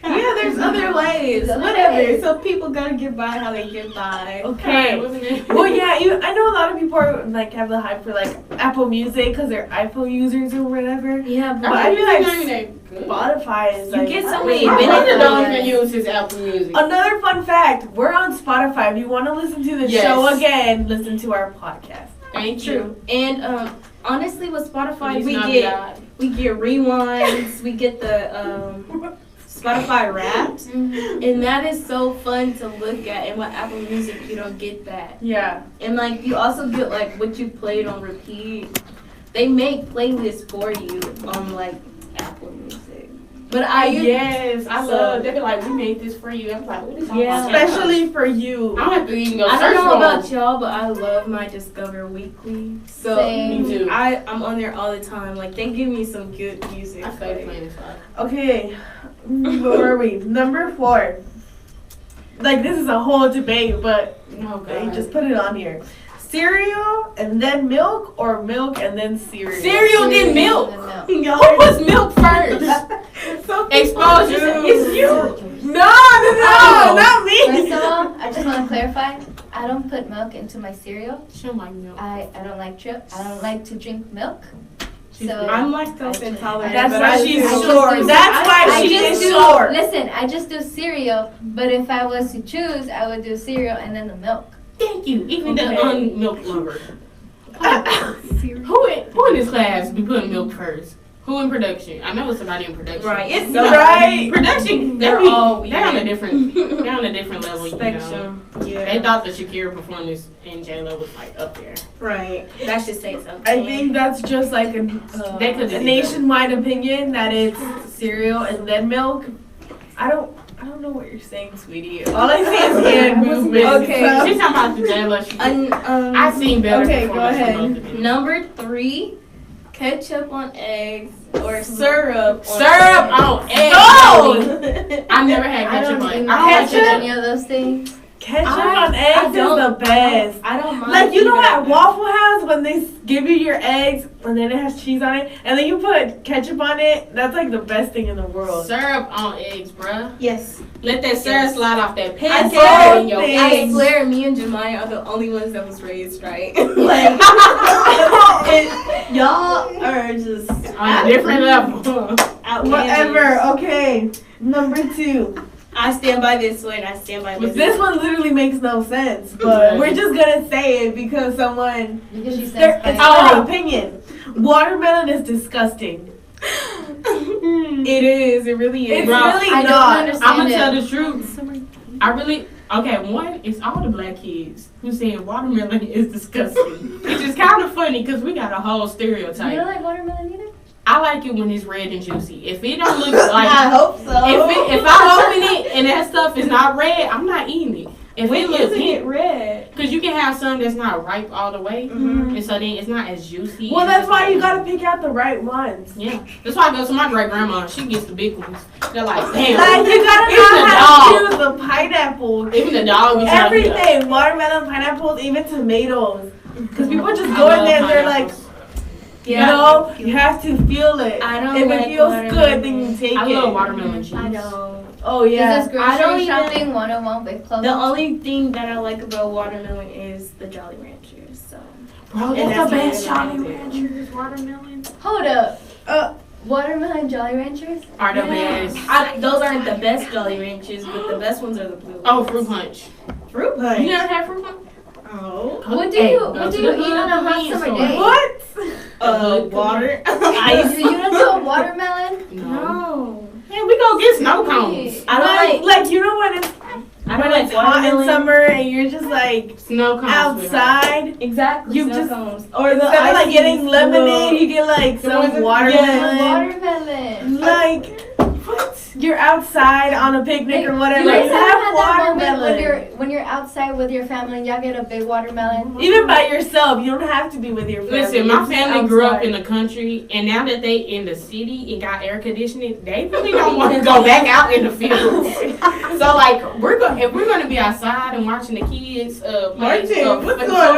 Yeah, there's other ways. There's other Whatever. ways. So people gotta get by how they get by. okay. Well, yeah, I know a lot of people are like have the hype for like Apple Music because they're iPhone users or whatever. Yeah, But I feel like good. Spotify is like get so Wait, many Benita don't benefits. even use his Apple Music. Another fun fact: we're on Spotify. If you want to listen to the Yes. show again, listen to our podcast. Thank you. True. And honestly, with Spotify, Please we not get rewinds. We get the Spotify Wrapped, and that is so fun to look at. And with Apple Music, you don't get that. Yeah. And like you also get like what you played on repeat. They make playlists for you on like Apple Music. But Yes, I So- love. They be like, we made this for you. I'm like, what is all Yeah. about? Especially for you. I don't have to even go I search don't know for about them. y'all, but I love my Discover Weekly. So Same. Me too. I'm on there all the time. Like they give me some good music. I started playing this one. Okay. Where were we? Number 4. Like this is a whole debate, but Oh, they God. just put it on here. Cereal and then milk, or milk and then cereal. Cereal then milk. Y'all Who puts milk first? Expose yourself. It's you. No, Oh. not me. First of all, I just want to clarify. I don't put milk into my cereal. Show my milk. I don't like to drink milk. So I'm lactose intolerant. That's but why I she's do. short. That's why I she just is do, short. Listen, I just do cereal, but if I was to choose, I would do cereal and then the milk. Thank you. Even Okay. the unmilk lover. Who in this class be putting milk first? Who in production? I know it's somebody in production. Right. It's You know, Right. Production. They're They be- all They're on a weird. different. They're on a different level. You know. Spectrum. Yeah. They thought the Shakira performance in J-Lo was like up there. Right. That should say something. I think that's just like They could a do nationwide opinion that it's cereal and then milk. I don't know what you're saying, sweetie. All I see is hand movement. Okay. so- She's talking about the J-Lo. And, I've seen better Okay, go performances ahead. from both of them. number 3, ketchup on eggs or syrup. Syrup on eggs. No! I've never had I ketchup don't on do eggs. not I don't touch like any of those things. Ketchup I- on eggs I is don't- the best. I don't mind. Like, you know either. at Waffle House when they give you your eggs and then it has cheese on it and then you put ketchup on it, that's like the best thing in the world. Syrup on eggs, bruh. Yes. Let that syrup Yes. slide off that I pancake swear, in your think- I eggs. swear, me and Jemiah are the only ones that was raised right. Like, y'all are just On a different level. outlandish. Whatever, okay. Number 2. I stand by this one. I stand by this. This one literally makes no sense, but we're just gonna say it because someone. Because she It's says our opinion. Watermelon is disgusting. It is. It really is. It's Bro, really I don't not. understand. I'm gonna it. tell the truth. I really one. It's all the black kids who saying watermelon is disgusting, which is kind of funny because we got a whole You stereotype. don't like watermelon either? I like it when it's red and juicy. If it don't look I like, hope so. if I open it and that stuff is not red, I'm not eating it. If When it looks isn't it pink, red? because you can have some that's not ripe all the way, Mhm. and so then it's not as juicy. Well, and that's it's why not- you gotta pick out the right ones. Yeah, that's why I go to my great grandma. She gets the big ones. They're like, damn. Like, you gotta Even know the how to dog. choose the pineapple. Even the dog is like, Everything. Watermelon, pineapples, even tomatoes. Because people just I go in love there and they're like, pineapples. you know, you have to feel it. I don't If like it feels watermelon. good, then you take I it. love watermelon juice. I don't. Oh, yeah. This is I don't grocery even- shopping 101 with clothes. The only thing that I like about watermelon is the Jolly Ranchers. So. Bro, And that's the that's best what I Jolly like. Ranchers watermelon. Hold up. Uh, Watermelon Jolly Ranchers? Are the Yeah. best. Those aren't the best Jolly Ranchers, but the best ones are the blue. Oh, fruit punch. Fruit You punch. never had fruit punch? Oh. What do Hey, you go what to do you the eat on a hot convenience summer store. day? what? Water. So Ice. you don't do a watermelon? No. Yeah, we go get snow cones. Really? I don't like. Like, you know when it's, I when don't it's like hot in watermelon. summer and you're just like Snow cones. outside. Exactly. You snow just- cones. Or the Instead of like ices, getting lemonade, the- you get like the some ones that- watermelon. Watermelon. Like, you're outside on a picnic or whatever. You guys You ever have had that moment watermelon. when you're outside with your family and y'all get a big watermelon? Even by yourself, you don't have to be with your family. Listen, my Just family grew up outside. in the country, and now that they in the city and got air conditioning, they really don't want to go back out in the field. So like if we're gonna be outside and watching the kids play Martin, what's football, going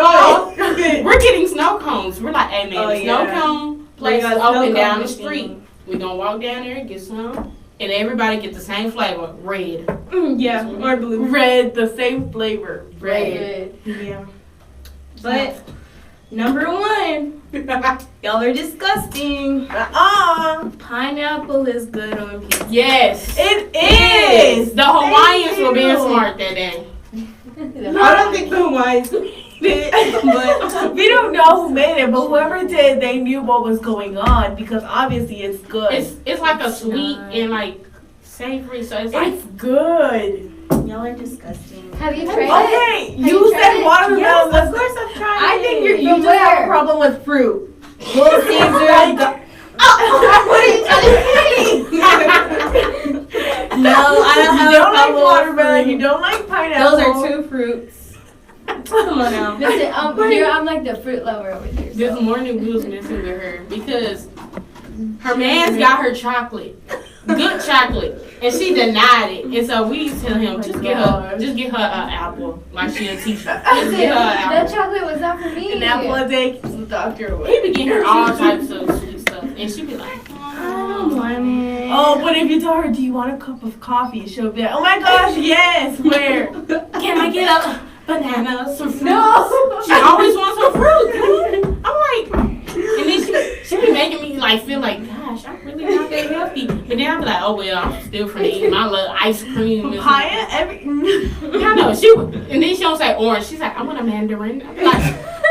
on? we're getting snow cones. We're like, hey man, Oh, the snow yeah. cone place is got snow open down cone the street. machine. We're gonna walk down there and get some, and everybody get the same flavor, red. Yeah, or blue. Red, the same flavor. Red. Yeah. But number one, y'all are disgusting. Pineapple is good on pizza. Yes, It is. the Hawaiians were being you. smart that day. I don't think the Hawaiians did, but We don't know who made it, but whoever did, they knew what was going on because obviously it's good. It's like a sweet and like savory, so it's like It's good. Y'all are disgusting. Have you tried it? Okay, Have you you said tried it? watermelon yes, was. of course I've tried I it. think you From just have where? a problem with fruit. Little Caesar. What are you trying to say? No, I don't You have don't a like problem watermelon. with You fruit. don't like pineapple. Those are two fruits. Come on now. Listen, here I'm like the fruit lover over here. this So. morning we was messing with her because her man's got her chocolate, good chocolate, and she denied it. And so we tell him just get her an apple like she a teacher. Just Listen, get her an that apple. chocolate was not for me. An apple a day keeps the doctor away. He be getting her all types of sweet stuff, and she be like, I don't want it. Oh, but if you tell her, do you want a cup of coffee? She'll be like, oh my gosh, yes. Where? can I get a banana, some fruit? No. She always wants some fruit. I'm like, and then she be making me like feel like, gosh, I'm really not that healthy. But then I'm like, oh well, I'm still finna eat my little ice cream. and Papaya? Every. Yeah, I know. And then she don't say orange. She's like, I want a mandarin. I be like,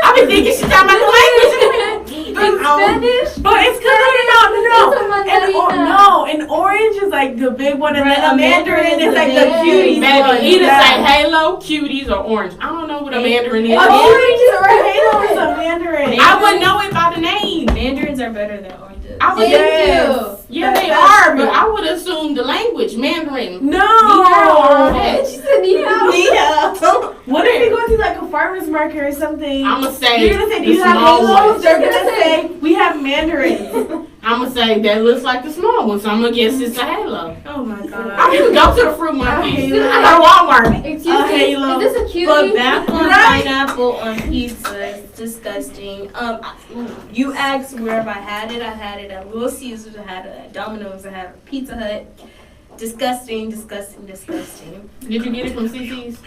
I be thinking she's talking about the language. Spanish? But it's good. No. It's a mandarina. No, an orange is like the big one, and Right, then a a mandarin mandarin is is like the the big- cuties Baby, one. either Yeah. say halo, cuties, or orange. I don't know what a mandarin is. An orange is a halo is a mandarin. I wouldn't know it by the name. Mandarins are better than oranges. I would Yes. Yeah, they That's are, but true. I would assume the language, Mandarin. No. Yeah. She said, yeah. What if you go to like a farmer's market or something? I'm gonna say You're gonna say, do the you have small halos? ones. They're gonna say, we have mandarins. I'm gonna say that looks like the small one, so I'm gonna guess it's a halo. Oh my I god. can go to the fruit market. halo. I go to Walmart. Excuse A me, halo. is this a cutie? But back on Right. pineapple on pizza is disgusting. You asked where have I had it? I had it at Little Caesars, I had it at Domino's, I had it at Pizza Hut. Disgusting. Did you get it from CC's?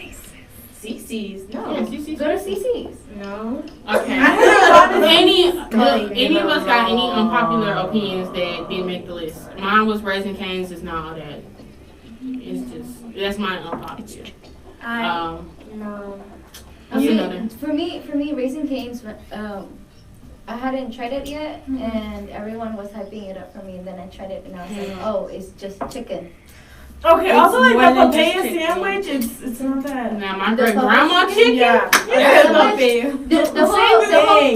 CC's, no. Yeah, CC's. Go to CC's. No. Okay. I heard about Any of us got any unpopular opinions that didn't make the list? Mine was Raising Cane's is not all that. It's just that's my unpopular. No. What's another? For me, Raising Cane's, I hadn't tried it yet, and everyone was hyping it up for me, and then I tried it, and I was like, oh, it's just chicken. Okay, It's also like more the than just papaya chicken. sandwich, it's not bad. Now my The great grandma Popeye chicken. Yeah.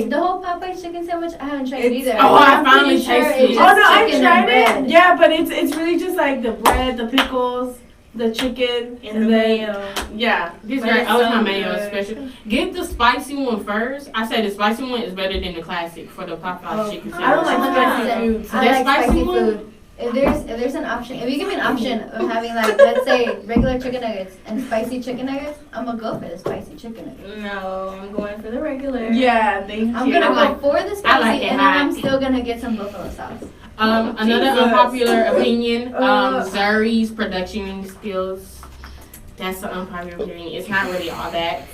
The whole Popeye chicken sandwich, I haven't tried it either. Oh, I I'm finally pretty sure tasted it's it. just Oh no, I chicken tried and it. bread. Yeah, but it's really just like the bread, the pickles, the chicken, And the then mayo. yeah. This But right, it's oh, it's so my mayo good. special. Get the spicy one first. I say the spicy one is better than the classic for the Popeye chicken sandwich. I don't like spicy 100%. food. So I That like spicy spicy one? food. If there's an option, if you give me an option of having like, let's say regular chicken nuggets and spicy chicken nuggets, I'm gonna go for the spicy chicken nuggets. No, I'm going for the regular. Yeah, thank I'm you. gonna I go for the spicy, like it and then I'm hot. still gonna get some buffalo sauce. Another Jesus. unpopular opinion, Zuri's production skills. That's an unpopular opinion. It's not really all that.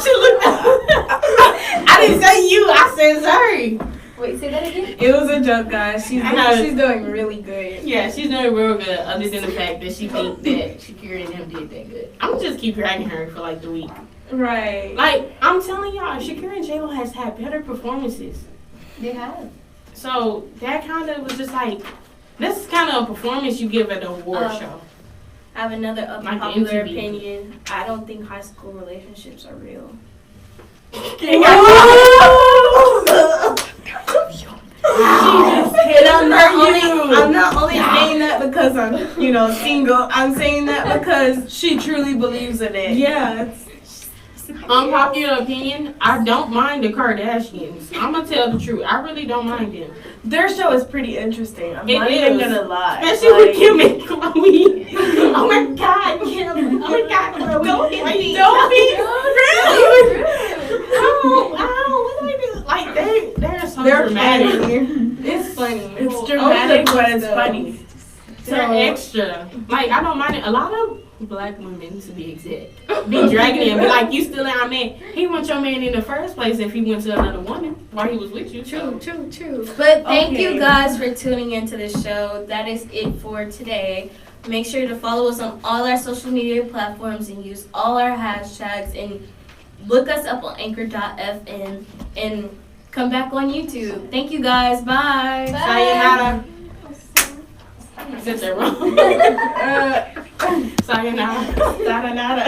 She looked I didn't say you, I said Zuri. Wait, say that again? It was a joke, guys. She's I know. doing really good. Yeah, she's doing real good, other than the fact that she think that Shakira and him did that good. I'm gonna just keep dragging her for like the week. Right. Like, I'm telling y'all, Shakira and J-Lo has had better performances. They have. So that kind of was just like, this is kind of a performance you give at an award show. I have another Like unpopular MTV. opinion. I don't think high school relationships are real. Hit I'm on not only saying that because I'm, single. I'm saying that because She truly believes in it. it's Unpopular opinion, I don't mind the Kardashians. I'm gonna tell the truth. I really don't mind them. Their show is pretty interesting. I'm It not even is. gonna lie. Especially with Kim and Chloe. Oh funny. They're extra. Like, I don't mind it. A lot of black women, to be exact, be dragging him. Be like, you still our man. He wasn't your man in the first place if he went to another woman while he was with you. True. But thank Okay. you guys for tuning into the show. That is it for today. Make sure to follow us on all our social media platforms and use all our hashtags and look us up on anchor.fm and come back on YouTube. Thank you guys. Bye. Sayonara. I said that wrong. Sayonara. Sayonara.